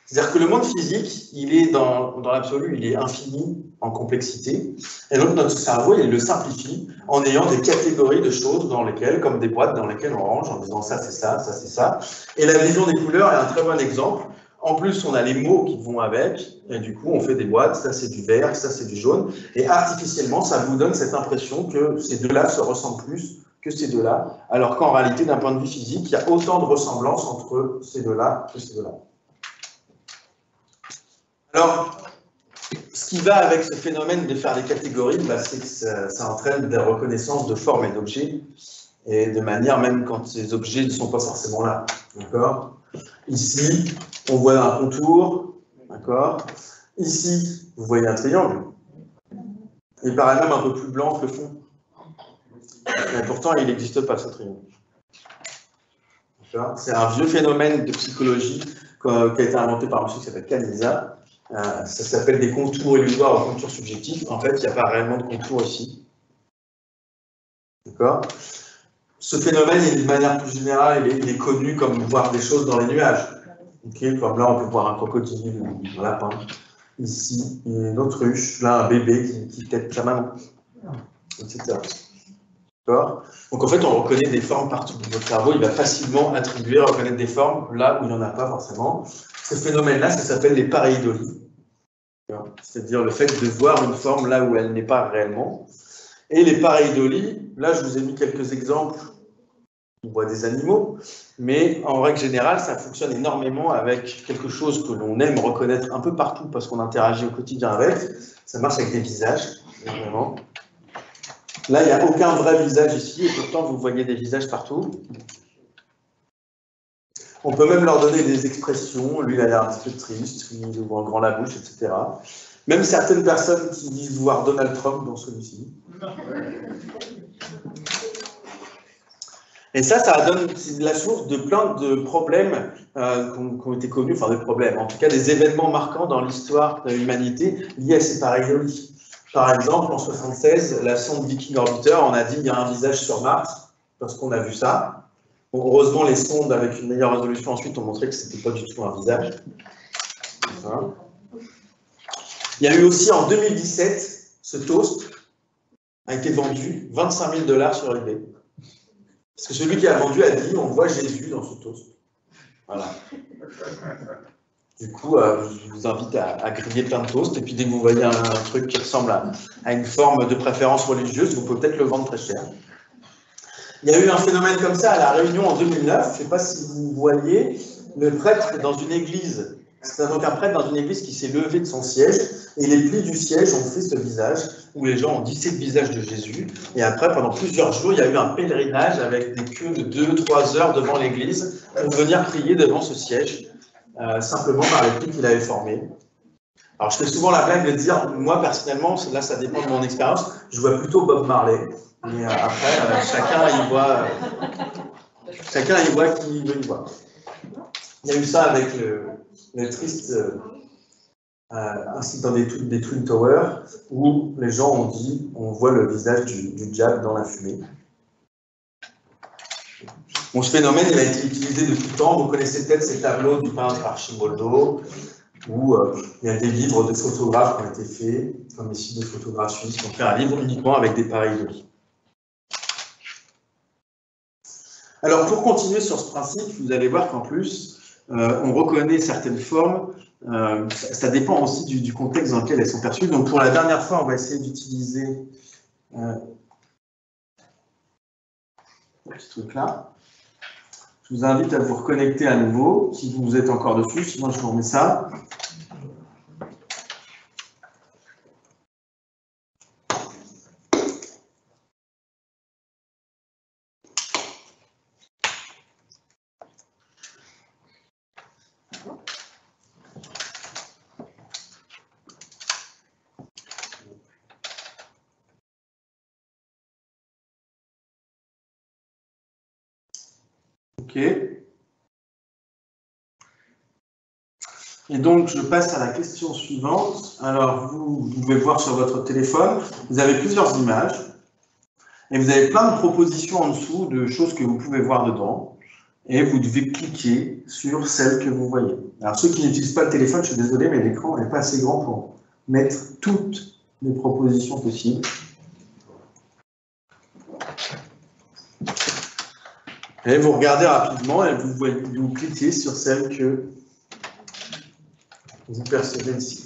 C'est-à-dire que le monde physique, il est dans l'absolu, il est infini en complexité, et donc notre cerveau, il le simplifie en ayant des catégories de choses dans lesquelles, comme des boîtes dans lesquelles on range, en disant ça c'est ça, ça c'est ça. Et la vision des couleurs est un très bon exemple. En plus, on a les mots qui vont avec, et du coup, on fait des boîtes, ça c'est du vert, ça c'est du jaune, et artificiellement, ça vous donne cette impression que ces deux-là se ressemblent plus que ces deux-là, alors qu'en réalité, d'un point de vue physique, il y a autant de ressemblances entre ces deux-là que ces deux-là. Alors, ce qui va avec ce phénomène de faire des catégories, c'est que ça entraîne des reconnaissances de formes et d'objets, et de manière même quand ces objets ne sont pas forcément là. D'accord ? Ici, on voit un contour. D'accord ? Ici, vous voyez un triangle. Il paraît même un peu plus blanc que le fond. Mais pourtant, il n'existe pas ce triangle. C'est un vieux phénomène de psychologie qui a été inventé par un monsieur qui s'appelle Canizza. Ça s'appelle des contours illusoires ou contours subjectifs. En fait, il n'y a pas réellement de contour ici. D'accord ? Ce phénomène, de manière plus générale, il est connu comme voir des choses dans les nuages. Okay, comme là, on peut voir un crocodile, un lapin. Ici, une autruche. Là, un bébé qui tète sa maman, etc. D'accord ? Donc, en fait, on reconnaît des formes partout. Votre cerveau, il va facilement attribuer, reconnaître des formes là où il n'y en a pas forcément. Ce phénomène-là, ça s'appelle les pareidolies. C'est-à-dire le fait de voir une forme là où elle n'est pas réellement. Et les pareidolies, là, je vous ai mis quelques exemples. On voit des animaux, mais en règle générale, ça fonctionne énormément avec quelque chose que l'on aime reconnaître un peu partout parce qu'on interagit au quotidien avec. Ça marche avec des visages, énormément. Là, il n'y a aucun vrai visage ici, et pourtant, vous voyez des visages partout. On peut même leur donner des expressions. Lui, il a l'air un petit peu triste, il ouvre grand la bouche, etc. Même certaines personnes qui disent voir Donald Trump dans celui-ci. Et ça donne la source de plein de problèmes qui ont été connus, enfin des problèmes, en tout cas des événements marquants dans l'histoire de l'humanité liés à ces pareidolies. Par exemple, en 1976, la sonde Viking Orbiter, on a dit qu'il y a un visage sur Mars, parce qu'on a vu ça. Bon, heureusement, les sondes avec une meilleure résolution ensuite ont montré que ce n'était pas du tout un visage. Voilà. Il y a eu aussi en 2017, ce toast a été vendu 25 000 $ sur eBay. Parce que celui qui a vendu a dit, on voit Jésus dans ce toast. Voilà. Du coup, je vous invite à griller plein de toasts, et puis dès que vous voyez un truc qui ressemble à une forme de préférence religieuse, vous pouvez peut-être le vendre très cher. Il y a eu un phénomène comme ça à La Réunion en 2009, je ne sais pas si vous voyez, le prêtre dans une église, c'est donc un prêtre dans une église qui s'est levé de son siège, et les plis du siège ont fait ce visage, où les gens ont dit c'est le visage de Jésus, et après, pendant plusieurs jours, il y a eu un pèlerinage avec des queues de 2-3 heures devant l'église, pour venir prier devant ce siège, simplement par les plis qu'il avait formés. Alors je fais souvent la blague de dire, moi personnellement, là ça dépend de mon expérience, je vois plutôt Bob Marley, mais après, chacun y voit qui veut y voir. Il y a eu ça avec le triste incident des Twin Towers, où les gens ont dit, on voit le visage du diable dans la fumée. Bon, ce phénomène, il a été utilisé depuis tout le temps. Vous connaissez peut-être ces tableaux du peintre Archimboldo, où il y a des livres de photographes qui ont été faits, comme ici des photographes suisses qui ont fait un livre uniquement avec des pareidolies. Alors, pour continuer sur ce principe, vous allez voir qu'en plus, on reconnaît certaines formes. Ça dépend aussi du contexte dans lequel elles sont perçues. Donc, pour la dernière fois, on va essayer d'utiliser ce truc-là. Je vous invite à vous reconnecter à nouveau, si vous êtes encore dessus, sinon je vous remets ça. OK. Et donc, je passe à la question suivante. Alors, vous pouvez voir sur votre téléphone, vous avez plusieurs images et vous avez plein de propositions en dessous de choses que vous pouvez voir dedans et vous devez cliquer sur celle que vous voyez. Alors, ceux qui n'utilisent pas le téléphone, je suis désolé, mais l'écran n'est pas assez grand pour mettre toutes les propositions possibles. Et vous regardez rapidement et vous cliquez sur celle que vous percevez ici.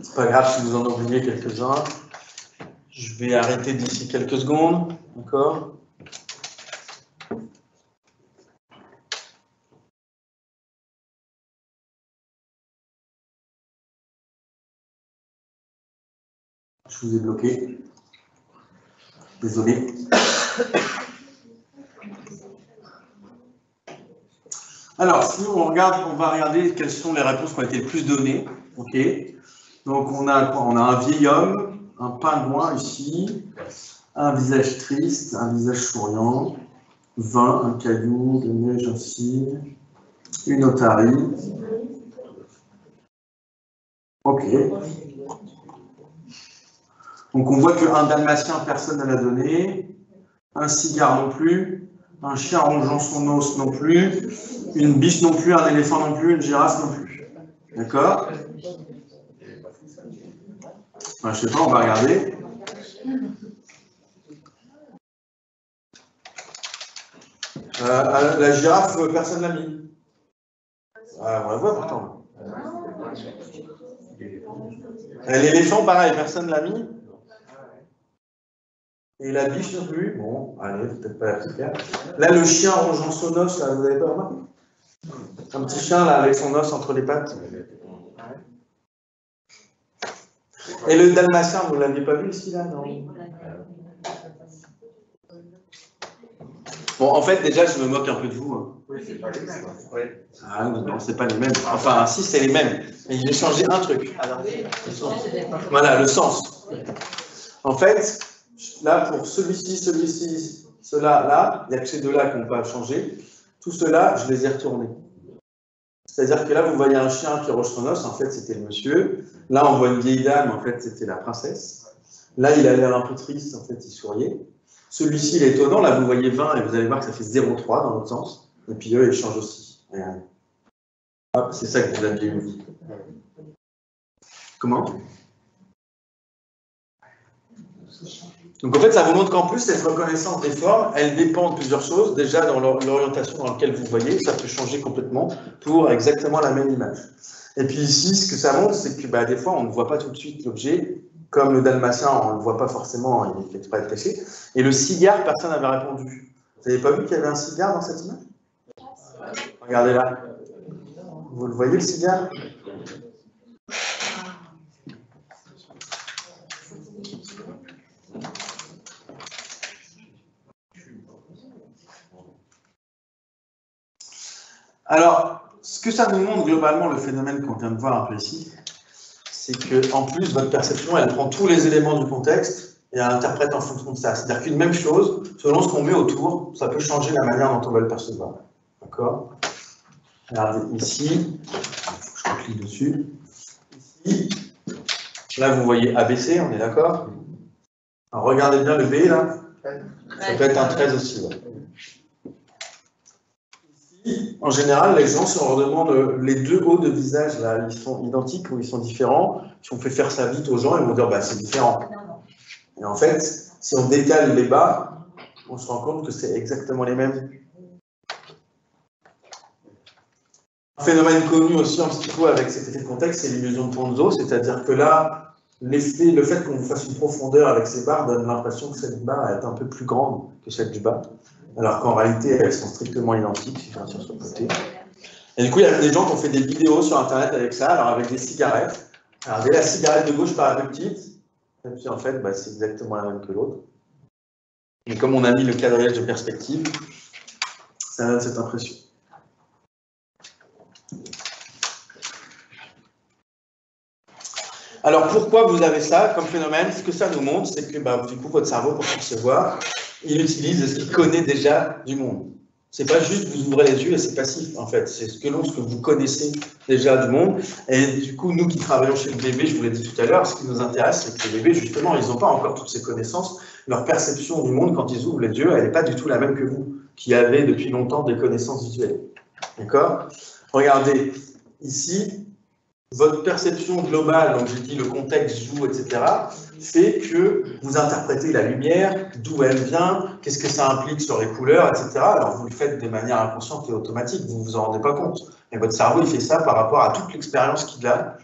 C'est pas grave si vous en oubliez quelques-uns. Je vais arrêter d'ici quelques secondes. D'accord ? Je vous ai bloqué. Désolé. Alors, si on regarde, on va regarder quelles sont les réponses qui ont été le plus données. OK. Donc, on a quoi? On a un vieil homme, un pingouin ici, un visage triste, un visage souriant, vin, un caillou, de neige, un cygne, une otarie. OK. Donc, on voit qu'un dalmatien, personne ne l'a donné, un cigare non plus, un chien rongeant son os non plus, une biche non plus, un éléphant non plus, une girafe non plus. D'accord? Enfin, je sais pas, on va regarder. La girafe, personne ne l'a mis. On la voit pourtant. L'éléphant, pareil, personne ne l'a mis. Et la biche non plus. Bon, allez, peut-être pas la petite carte. Là, le chien rongeant son os, là, vous n'avez pas remarqué? Un petit chien, là, avec son os entre les pattes. Et le dalmatien, vous ne l'aviez pas vu ici, là, non? Bon, en fait, déjà, je me moque un peu de vous. Hein. Oui, c'est pas les mêmes. Ouais. Ah non, c'est pas les mêmes. Enfin, si, c'est les mêmes. Mais j'ai changé un truc. Alors, voilà, le sens. En fait, là, pour celui-ci, celui-ci, cela, là, il n'y a que ces deux-là qu'on peut changer. Tout cela, je les ai retournés. C'est-à-dire que là, vous voyez un chien qui roche son os, en fait, c'était le monsieur. Là, on voit une vieille dame, en fait, c'était la princesse. Là, il a l'air un peu triste, en fait, il souriait. Celui-ci, il est étonnant. Là, vous voyez 20 et vous allez voir que ça fait 0,3 dans l'autre sens. Et puis eux, ils changent aussi. Hop, c'est ça que vous aviez eu. Comment? Donc en fait, ça vous montre qu'en plus, cette reconnaissance des formes, elle dépend de plusieurs choses. Déjà, dans l'orientation dans laquelle vous voyez, ça peut changer complètement pour exactement la même image. Et puis ici, ce que ça montre, c'est que des fois, on ne voit pas tout de suite l'objet. Comme le dalmatien, on ne le voit pas forcément, il ne fait pas être caché. Et le cigare, personne n'avait répondu. Vous n'avez pas vu qu'il y avait un cigare dans cette image? Regardez là. Vous le voyez, le cigare? Alors, ce que ça nous montre globalement, le phénomène qu'on vient de voir un peu ici, c'est qu'en plus, votre perception, elle prend tous les éléments du contexte et interprète en fonction de ça. C'est-à-dire qu'une même chose, selon ce qu'on met autour, ça peut changer la manière dont on va le percevoir. D'accord? Regardez ici, je clique dessus. Ici, là vous voyez ABC, on est d'accord? Alors regardez bien le B là, ça peut être un 13 aussi. Ouais. Ici, en général, les gens, si on leur demande les deux hauts de visage, là, ils sont identiques ou ils sont différents, si on fait faire ça vite aux gens, ils vont dire bah, c'est différent. Et en fait, si on décale les bas, on se rend compte que c'est exactement les mêmes. Un phénomène connu aussi en psycho avec cet effet de contexte, c'est l'illusion de Ponzo, c'est-à-dire que là, le fait qu'on fasse une profondeur avec ces barres donne l'impression que cette barre est un peu plus grande que celle du bas, alors qu'en réalité, elles sont strictement identiques, si je regarde sur le côté. Et du coup, il y a des gens qui ont fait des vidéos sur Internet avec ça, alors avec des cigarettes. Alors, la cigarette de gauche paraît plus petite, et puis en fait, bah, c'est exactement la même que l'autre. Et comme on a mis le quadrillage de perspective, ça donne cette impression. Alors pourquoi vous avez ça comme phénomène? Ce que ça nous montre, c'est que bah, du coup, votre cerveau, pour percevoir, il utilise ce qu'il connaît déjà du monde. C'est pas juste vous ouvrez les yeux et c'est passif, en fait. C'est ce que vous connaissez déjà du monde. Et du coup, nous qui travaillons chez le bébé, je vous l'ai dit tout à l'heure, ce qui nous intéresse, c'est que les bébés, justement, ils n'ont pas encore toutes ces connaissances. Leur perception du monde, quand ils ouvrent les yeux, elle n'est pas du tout la même que vous, qui avez depuis longtemps des connaissances visuelles. D'accord? Regardez, ici, votre perception globale, donc j'ai dit le contexte joue, etc., fait que vous interprétez la lumière, d'où elle vient, qu'est-ce que ça implique sur les couleurs, etc. Alors vous le faites de manière inconsciente et automatique, vous ne vous en rendez pas compte. Et votre cerveau, il fait ça par rapport à toute l'expérience qu'il a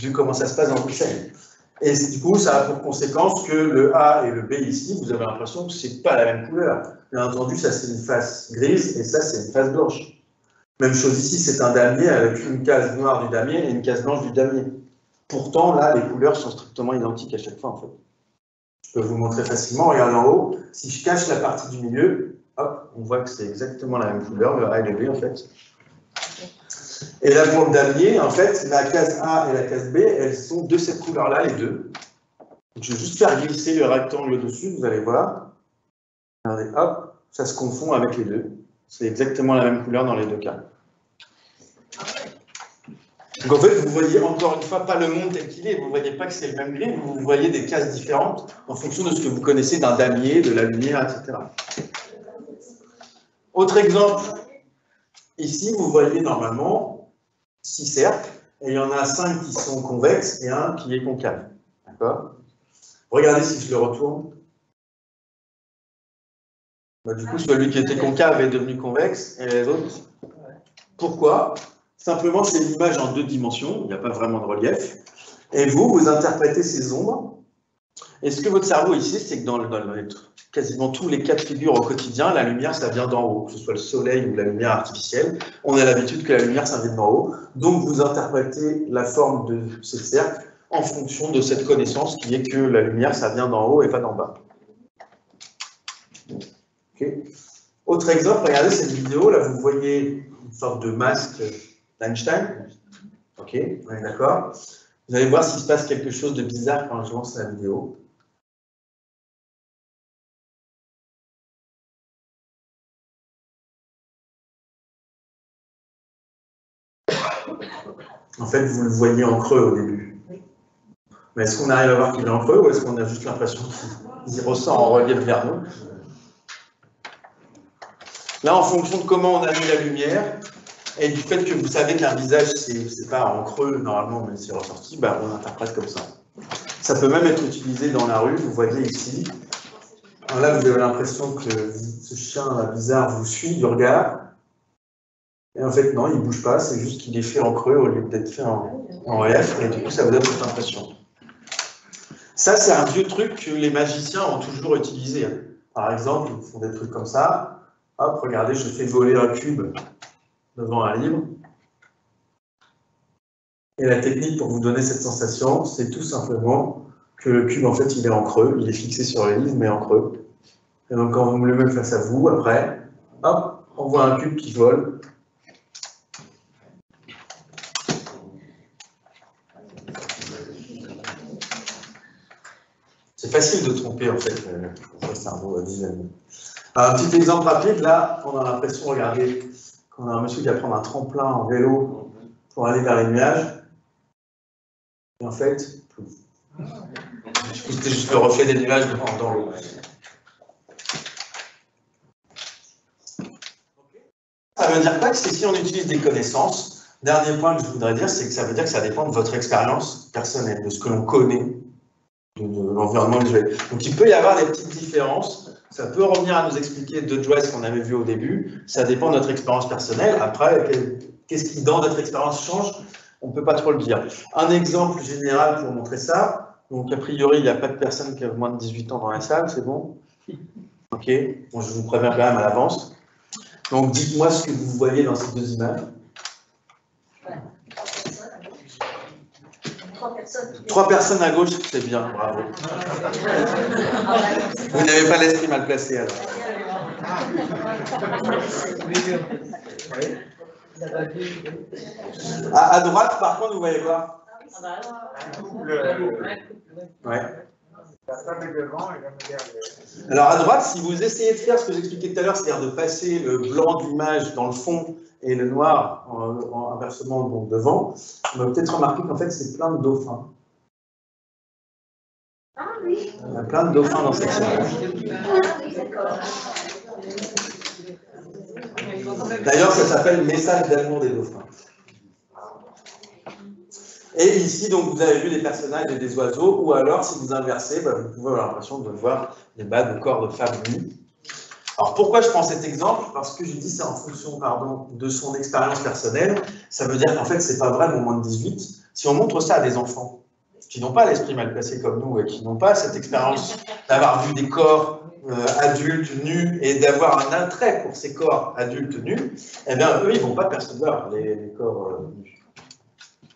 de comment ça se passe dans le chaîne. Et du coup, ça a pour conséquence que le A et le B ici, vous avez l'impression que ce n'est pas la même couleur. Bien entendu, ça c'est une face grise et ça c'est une face blanche. Même chose ici, c'est un damier avec une case noire du damier et une case blanche du damier. Pourtant, là, les couleurs sont strictement identiques à chaque fois, en fait. Je peux vous montrer facilement, regardez en haut. Si je cache la partie du milieu, hop, on voit que c'est exactement la même couleur, le A et le B, en fait. Et là, pour le damier, en fait, la case A et la case B, elles sont de cette couleur-là, les deux. Donc, je vais juste faire glisser le rectangle dessus, vous allez voir. Regardez, hop, ça se confond avec les deux. C'est exactement la même couleur dans les deux cas. Donc en fait, vous voyez encore une fois pas le monde tel qu'il est, vous ne voyez pas que c'est le même gris, vous voyez des cases différentes en fonction de ce que vous connaissez d'un damier, de la lumière, etc. Autre exemple, ici vous voyez normalement 6 cercles, et il y en a 5 qui sont convexes et un qui est concave. D'accord? Regardez si je le retourne. Bah, du coup, celui qui était concave est devenu convexe, et les autres. Pourquoi? Simplement, c'est une image en 2 dimensions, il n'y a pas vraiment de relief. Et vous interprétez ces ombres. Et ce que votre cerveau ici, c'est que dans quasiment tous les cas de figure au quotidien, la lumière, ça vient d'en haut, que ce soit le soleil ou la lumière artificielle. On a l'habitude que la lumière, ça vient d'en haut. Donc, vous interprétez la forme de ce cercle en fonction de cette connaissance qui est que la lumière, ça vient d'en haut et pas d'en bas. Okay. Autre exemple, regardez cette vidéo, là, vous voyez une sorte de masque d'Einstein. Ok, on est d'accord. Vous allez voir s'il se passe quelque chose de bizarre quand je lance la vidéo. En fait, vous le voyez en creux au début. Mais est-ce qu'on arrive à voir qu'il est en creux ou est-ce qu'on a juste l'impression qu'il ressort en relief vers nous? Là, en fonction de comment on a mis la lumière, et du fait que vous savez qu'un visage, c'est pas en creux normalement, mais c'est ressorti, bah, on interprète comme ça. Ça peut même être utilisé dans la rue, vous voyez ici. Alors là, vous avez l'impression que ce chien bizarre vous suit du regard. Et en fait, non, il ne bouge pas, c'est juste qu'il est fait en creux au lieu d'être fait en relief, et du coup, ça vous donne cette impression. Ça, c'est un vieux truc que les magiciens ont toujours utilisé. Par exemple, ils font des trucs comme ça. Hop, regardez, je fais voler un cube devant un livre. Et la technique pour vous donner cette sensation, c'est tout simplement que le cube, en fait, il est en creux, il est fixé sur le livre, mais en creux. Et donc, quand vous me le mettez face à vous, après, hop, on voit un cube qui vole. C'est facile de tromper en fait le cerveau visuellement. Un petit exemple rapide, là, on a l'impression, regardez, qu'on a un monsieur qui va prendre un tremplin en vélo pour aller vers les nuages. Et en fait, c'était juste le reflet des nuages dans l'eau. Ça veut dire quoi? Que si on utilise des connaissances, dernier point que je voudrais dire, c'est que ça veut dire que ça dépend de votre expérience personnelle, de ce que l'on connaît de l'environnement visuel. Donc il peut y avoir des petites différences, ça peut revenir à nous expliquer deux joies qu'on avait vu au début, ça dépend de notre expérience personnelle. Après, qu'est-ce qui dans notre expérience change? On ne peut pas trop le dire. Un exemple général pour montrer ça, donc a priori il n'y a pas de personne qui a moins de 18 ans dans la salle, c'est bon? Ok, bon, je vous préviens quand même à l'avance. Donc dites-moi ce que vous voyez dans ces deux images. Trois personnes à gauche, c'est bien, bravo. Vous n'avez pas l'esprit mal placé alors. À droite, par contre, vous voyez quoi? Ouais. Alors à droite, si vous essayez de faire ce que j'expliquais tout à l'heure, c'est-à-dire de passer le blanc de l'image dans le fond et le noir inversement donc devant, on va peut-être remarquer qu'en fait c'est plein de dauphins. Ah oui. Il y a plein de dauphins dans cette image. D'ailleurs, ça s'appelle Message d'amour des dauphins. Et ici, donc, vous avez vu des personnages et des oiseaux, ou alors, si vous inversez, vous pouvez avoir l'impression de voir des bas de corps de femmes nues. Alors, pourquoi je prends cet exemple? Parce que je dis ça en fonction, de son expérience personnelle. Ça veut dire qu'en fait, c'est pas vrai au moins de 18. Si on montre ça à des enfants qui n'ont pas l'esprit mal placé comme nous et qui n'ont pas cette expérience d'avoir vu des corps adultes nus et d'avoir un attrait pour ces corps adultes nus, eh bien, eux, ils ne vont pas percevoir les corps nus.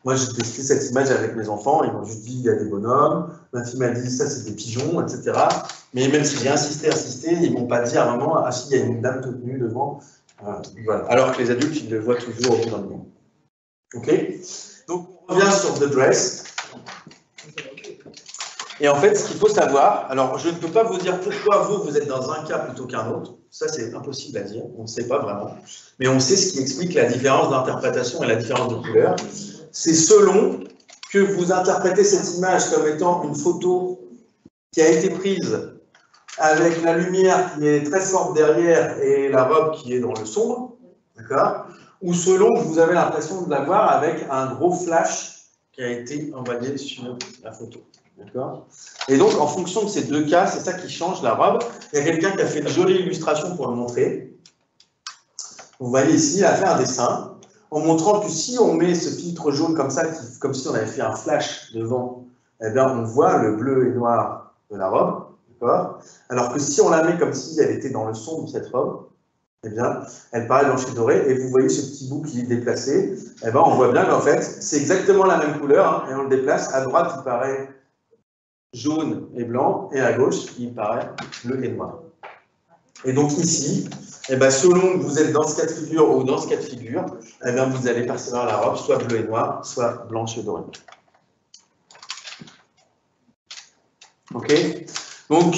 Moi, j'ai testé cette image avec mes enfants, ils m'ont juste dit, il y a des bonhommes, ma fille m'a dit, ça, c'est des pigeons, etc. Mais même si j'ai insisté, ils ne vont pas dire à un moment, ah si, il y a une dame toute nue devant. Voilà. Alors que les adultes, ils le voient toujours au bout d'un moment. OK? Donc, on revient sur The Dress. Et en fait, ce qu'il faut savoir, alors je ne peux pas vous dire pourquoi vous êtes dans un cas plutôt qu'un autre, ça c'est impossible à dire, on ne sait pas vraiment, mais on sait ce qui explique la différence d'interprétation et la différence de couleur. C'est selon que vous interprétez cette image comme étant une photo qui a été prise avec la lumière qui est très forte derrière et la robe qui est dans le sombre, d'accord? Ou selon que vous avez l'impression de la voir avec un gros flash qui a été envoyé sur la photo. D'accord? Et donc, en fonction de ces deux cas, c'est ça qui change la robe. Il y a quelqu'un qui a fait une jolie illustration pour le montrer. Vous voyez ici, il a fait un dessin en montrant que si on met ce filtre jaune comme ça, comme si on avait fait un flash devant, eh bien, on voit le bleu et noir de la robe. D'accord? Alors que si on la met comme si elle était dans le sombre, cette robe, eh bien, elle paraît blanche et dorée, et vous voyez ce petit bout qui est déplacé, eh bien, on voit bien qu'en fait, c'est exactement la même couleur, hein, et on le déplace. À droite, il paraît jaune et blanc, et à gauche, il paraît bleu et noir. Et donc ici, eh bien, selon que vous êtes dans ce cas de figure ou dans ce cas de figure, eh bien, vous allez percevoir la robe soit bleu et noir, soit blanche et dorée. Ok? Donc,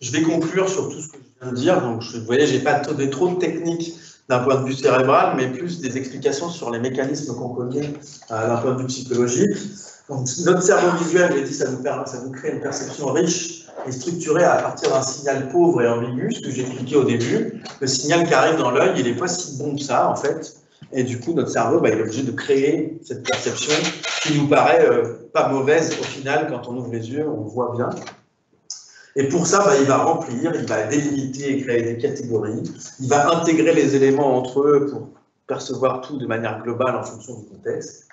je vais conclure sur tout ce que je viens de dire. Donc, vous voyez, je n'ai pas trop de techniques d'un point de vue cérébral, mais plus des explications sur les mécanismes qu'on connaît d'un point de vue psychologique. Donc, notre cerveau visuel, j'ai dit, ça nous crée une perception riche et structurée à partir d'un signal pauvre et ambigu, ce que j'ai expliqué au début. Le signal qui arrive dans l'œil, il n'est pas si bon que ça, en fait. Et du coup, notre cerveau, il est obligé de créer cette perception qui nous paraît pas mauvaise au final. Quand on ouvre les yeux, on voit bien. Et pour ça, il va remplir, il va délimiter et créer des catégories, il va intégrer les éléments entre eux pour percevoir tout de manière globale en fonction du contexte.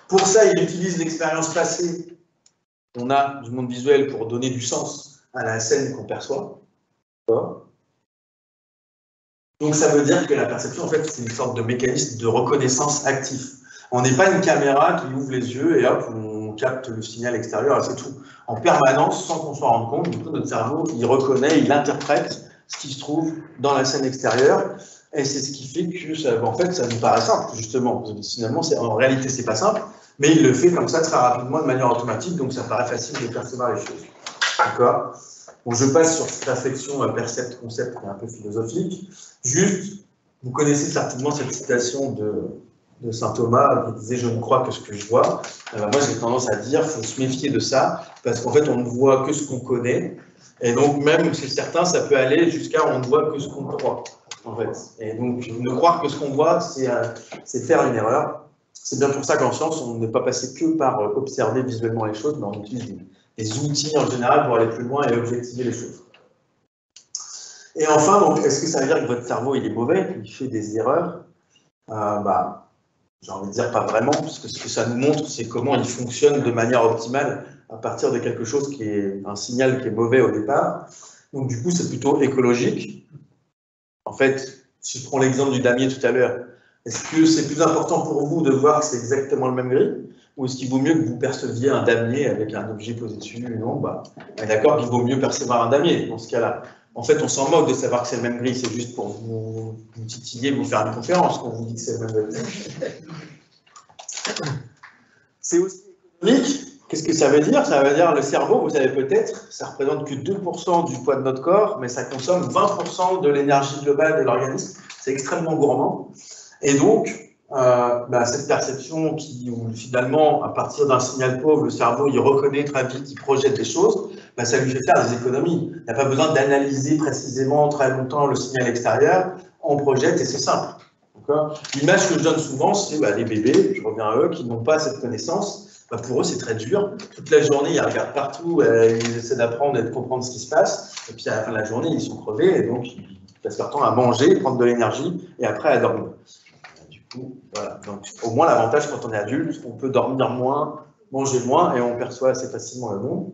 Pour ça, il utilise l'expérience passée qu'on a du monde visuel pour donner du sens à la scène qu'on perçoit. Donc ça veut dire que la perception, en fait, c'est une sorte de mécanisme de reconnaissance actif. On n'est pas une caméra qui ouvre les yeux et hop, on capte le signal extérieur, c'est tout. En permanence, sans qu'on s'en rende compte, du coup, notre cerveau, il reconnaît, il interprète ce qui se trouve dans la scène extérieure. Et c'est ce qui fait que, ça, en fait, ça nous paraît simple, justement. Finalement, en réalité, c'est pas simple, mais il le fait comme ça très rapidement, de manière automatique, donc ça paraît facile de percevoir les choses. D'accord? Donc je passe sur cette réflexion percept-concept qui est un peu philosophique. Juste, vous connaissez certainement cette citation de saint Thomas qui disait « Je ne crois que ce que je vois ». Alors moi j'ai tendance à dire qu'il faut se méfier de ça, parce qu'en fait on ne voit que ce qu'on connaît, et donc même chez certains ça peut aller jusqu'à on ne voit que ce qu'on croit. En fait. Et donc, ne croire que ce qu'on voit, c'est faire une erreur. C'est bien pour ça qu'en science, on n'est pas passé que par observer visuellement les choses, mais on utilise des outils en général pour aller plus loin et objectiver les choses. Et enfin, donc, est-ce que ça veut dire que votre cerveau il est mauvais, qu'il fait des erreurs? J'ai envie de dire pas vraiment, parce que ce que ça nous montre, c'est comment il fonctionne de manière optimale à partir de quelque chose qui est un signal qui est mauvais au départ. Donc du coup, c'est plutôt écologique. En fait, si je prends l'exemple du damier tout à l'heure, est-ce que c'est plus important pour vous de voir que c'est exactement le même gris, ou est-ce qu'il vaut mieux que vous perceviez un damier avec un objet posé dessus? Non, on est d'accord qu'il vaut mieux percevoir un damier dans ce cas-là. En fait, on s'en moque de savoir que c'est le même gris, c'est juste pour vous titiller, vous faire une conférence quand vous dites que c'est le même gris. C'est aussi économique. Qu'est-ce que ça veut dire? Ça veut dire le cerveau, vous savez peut-être, ça représente que 2% du poids de notre corps, mais ça consomme 20% de l'énergie globale de l'organisme. C'est extrêmement gourmand. Et donc, cette perception où finalement, à partir d'un signal pauvre, le cerveau il reconnaît très vite, il projette des choses, ça lui fait faire des économies. Il n'y a pas besoin d'analyser précisément très longtemps le signal extérieur, on projette et c'est simple. L'image que je donne souvent, c'est les bébés, je reviens à eux, qui n'ont pas cette connaissance. Pour eux, c'est très dur. Toute la journée, ils regardent partout, ils essaient d'apprendre et de comprendre ce qui se passe. Et puis à la fin de la journée, ils sont crevés et donc ils passent leur temps à manger, prendre de l'énergie et après à dormir. Du coup, voilà. Donc, au moins, l'avantage quand on est adulte, on peut dormir moins, manger moins et on perçoit assez facilement le monde.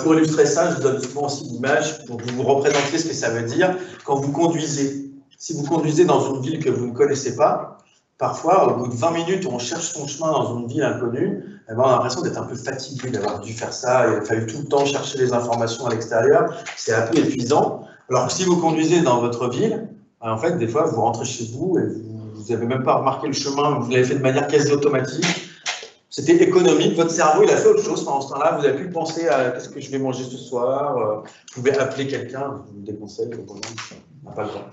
Pour illustrer ça, je donne souvent aussi l'image pour que vous représentiez ce que ça veut dire quand vous conduisez. Si vous conduisez dans une ville que vous ne connaissez pas, parfois, au bout de 20 minutes où on cherche son chemin dans une ville inconnue, on a l'impression d'être un peu fatigué, d'avoir dû faire ça, il a fallu tout le temps chercher les informations à l'extérieur, c'est un peu épuisant. Alors que si vous conduisez dans votre ville, en fait, des fois, vous rentrez chez vous et vous n'avez même pas remarqué le chemin, vous l'avez fait de manière quasi automatique. C'était économique, votre cerveau, il a fait autre chose pendant ce temps-là, vous avez pu penser à qu'est-ce que je vais manger ce soir, vous pouvez appeler quelqu'un, je vous déconseille, on n'a pas le temps.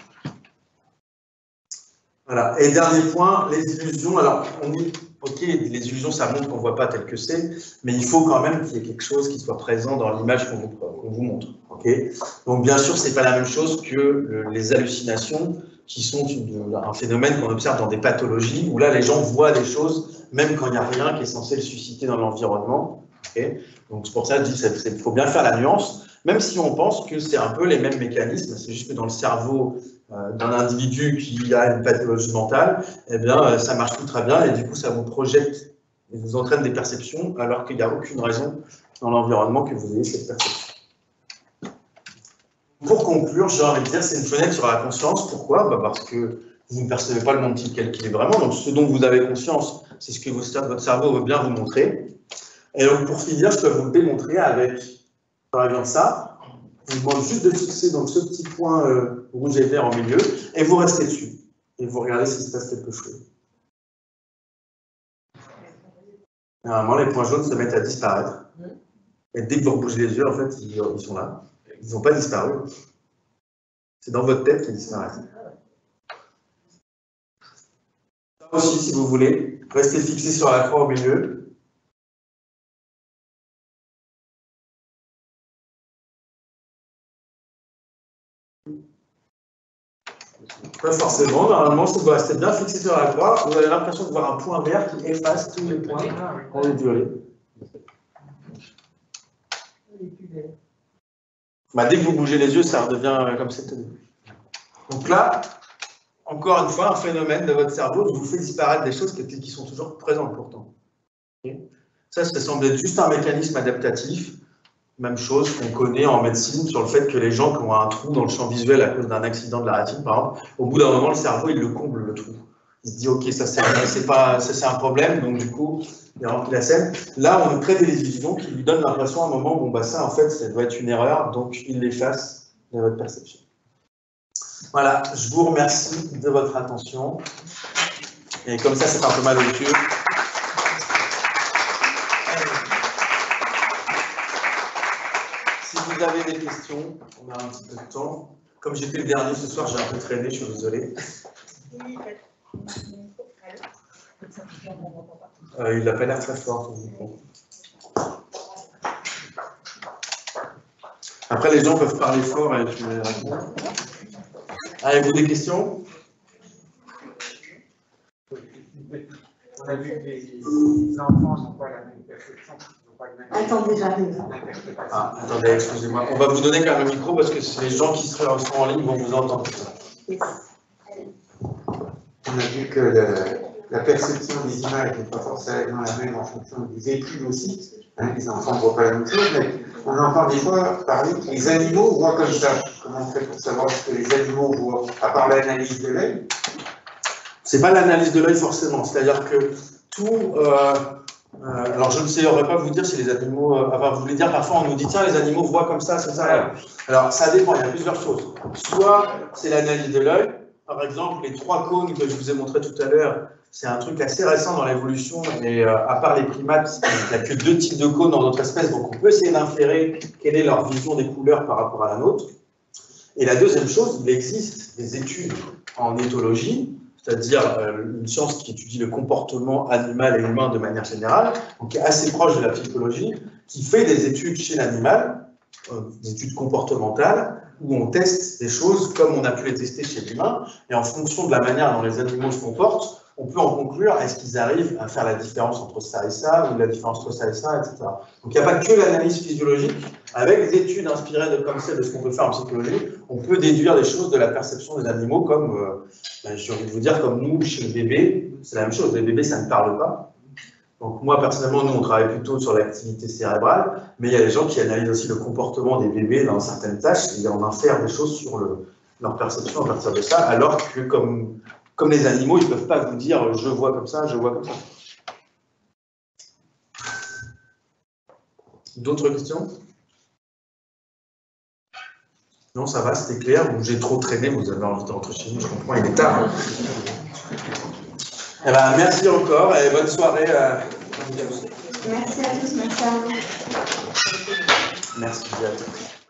Voilà. Et dernier point, les illusions. Alors, on dit, ok, les illusions, ça montre qu'on ne voit pas tel que c'est, mais il faut quand même qu'il y ait quelque chose qui soit présent dans l'image qu'on vous montre. Okay. Donc, bien sûr, ce n'est pas la même chose que les hallucinations, qui sont un phénomène qu'on observe dans des pathologies, où là, les gens voient des choses, même quand il n'y a rien qui est censé le susciter dans l'environnement. Okay. Donc, c'est pour ça que je dis qu'il faut bien faire la nuance, même si on pense que c'est un peu les mêmes mécanismes, c'est juste que dans le cerveau d'un individu qui a une pathologie mentale, eh bien, ça marche tout très bien et du coup, ça vous projette et vous entraîne des perceptions alors qu'il n'y a aucune raison dans l'environnement que vous ayez cette perception. Pour conclure, j'ai envie de dire c'est une fenêtre sur la conscience. Pourquoi? Parce que vous ne percevez pas le monde tel qu'il est vraiment. Donc, ce dont vous avez conscience, c'est ce que votre cerveau veut bien vous montrer. Et donc, pour finir, je peux vous le démontrer avec, par exemple, ça. Je vous demande juste de fixer donc, ce petit point rouge et vert en milieu, et vous restez dessus. Et vous regardez s'il se passe quelque chose. Normalement, les points jaunes se mettent à disparaître. Et dès que vous rebougez les yeux, en fait, ils sont là. Ils n'ont pas disparu. C'est dans votre tête qu'ils disparaissent. Ça aussi, si vous voulez, restez fixé sur la croix au milieu. Pas forcément, normalement, si vous restez bien fixé sur la croix, vous avez l'impression de voir un point vert qui efface tous les points en les violet. Dès que vous bougez les yeux, ça redevient comme c'était. Donc là, encore une fois, un phénomène de votre cerveau qui vous fait disparaître des choses qui sont toujours présentes pourtant. Okay. Ça semble être juste un mécanisme adaptatif. Même chose qu'on connaît en médecine sur le fait que les gens qui ont un trou dans le champ visuel à cause d'un accident de la rétine, par exemple, au bout d'un moment, le cerveau, il le comble, le trou. Il se dit, ok, ça c'est un problème, donc du coup, il remplit la scène. Là, on crée des illusions qui lui donnent l'impression à un moment, bon, ça, en fait, ça doit être une erreur, donc il l'efface de votre perception. Voilà, je vous remercie de votre attention. Et comme ça, c'est un peu mal au yeux. vous avez des questions, on a un petit peu de temps. Comme j'étais le dernier ce soir, j'ai un peu traîné, je suis désolé. Il n'a pas l'air très fort, ton micro. Après, les gens peuvent parler fort et tu les réponds. Avez-vous des questions? On a vu que les enfants n'ont pas la même perception, n'ont pas le même Attendez, j'arrive. interprétation. Ah, attendez, excusez-moi. On va vous donner quand même le micro parce que les gens qui seront en ligne vont vous entendre. On a vu que la perception des images n'est pas forcément la même en fonction des véhicules aussi. Hein, les enfants ne voient pas la même chose, mais on entend des fois parler que les animaux voient comme ça. Comment on fait pour savoir ce que les animaux voient, à part l'analyse de l'œil? C'est pas l'analyse de l'œil forcément, c'est-à-dire que tout. Alors je ne saurais pas vous dire si les animaux. Enfin, vous voulez dire parfois on nous dit tiens les animaux voient comme ça, c'est ça. Alors ça dépend, il y a plusieurs choses. Soit c'est l'analyse de l'œil, par exemple les 3 cônes que je vous ai montré tout à l'heure, c'est un truc assez récent dans l'évolution et à part les primates, il n'y a que 2 types de cônes dans notre espèce, donc on peut essayer d'inférer quelle est leur vision des couleurs par rapport à la nôtre. Et la deuxième chose, il existe des études en éthologie, c'est-à-dire une science qui étudie le comportement animal et humain de manière générale, donc qui est assez proche de la psychologie, qui fait des études chez l'animal, des études comportementales, où on teste des choses comme on a pu les tester chez l'humain, et en fonction de la manière dont les animaux se comportent, on peut en conclure est-ce qu'ils arrivent à faire la différence entre ça et ça, ou la différence entre ça et ça, etc. Donc il n'y a pas que l'analyse physiologique, avec des études inspirées comme celle de ce qu'on peut faire en psychologie, on peut déduire des choses de la perception des animaux comme, j'ai envie de vous dire, comme nous, chez le bébé, c'est la même chose, les bébés ça ne parle pas. Donc moi personnellement, nous on travaille plutôt sur l'activité cérébrale, mais il y a des gens qui analysent aussi le comportement des bébés dans certaines tâches, et on infère des choses sur leur perception à partir de ça, alors que comme les animaux, ils ne peuvent pas vous dire je vois comme ça, je vois comme ça. D'autres questions? Non, ça va, c'était clair. Ou j'ai trop traîné, vous avez envie de rentrer chez vous, je comprends, il est tard. Eh ben, merci encore et bonne soirée. Merci à tous, merci à vous. Merci à tous.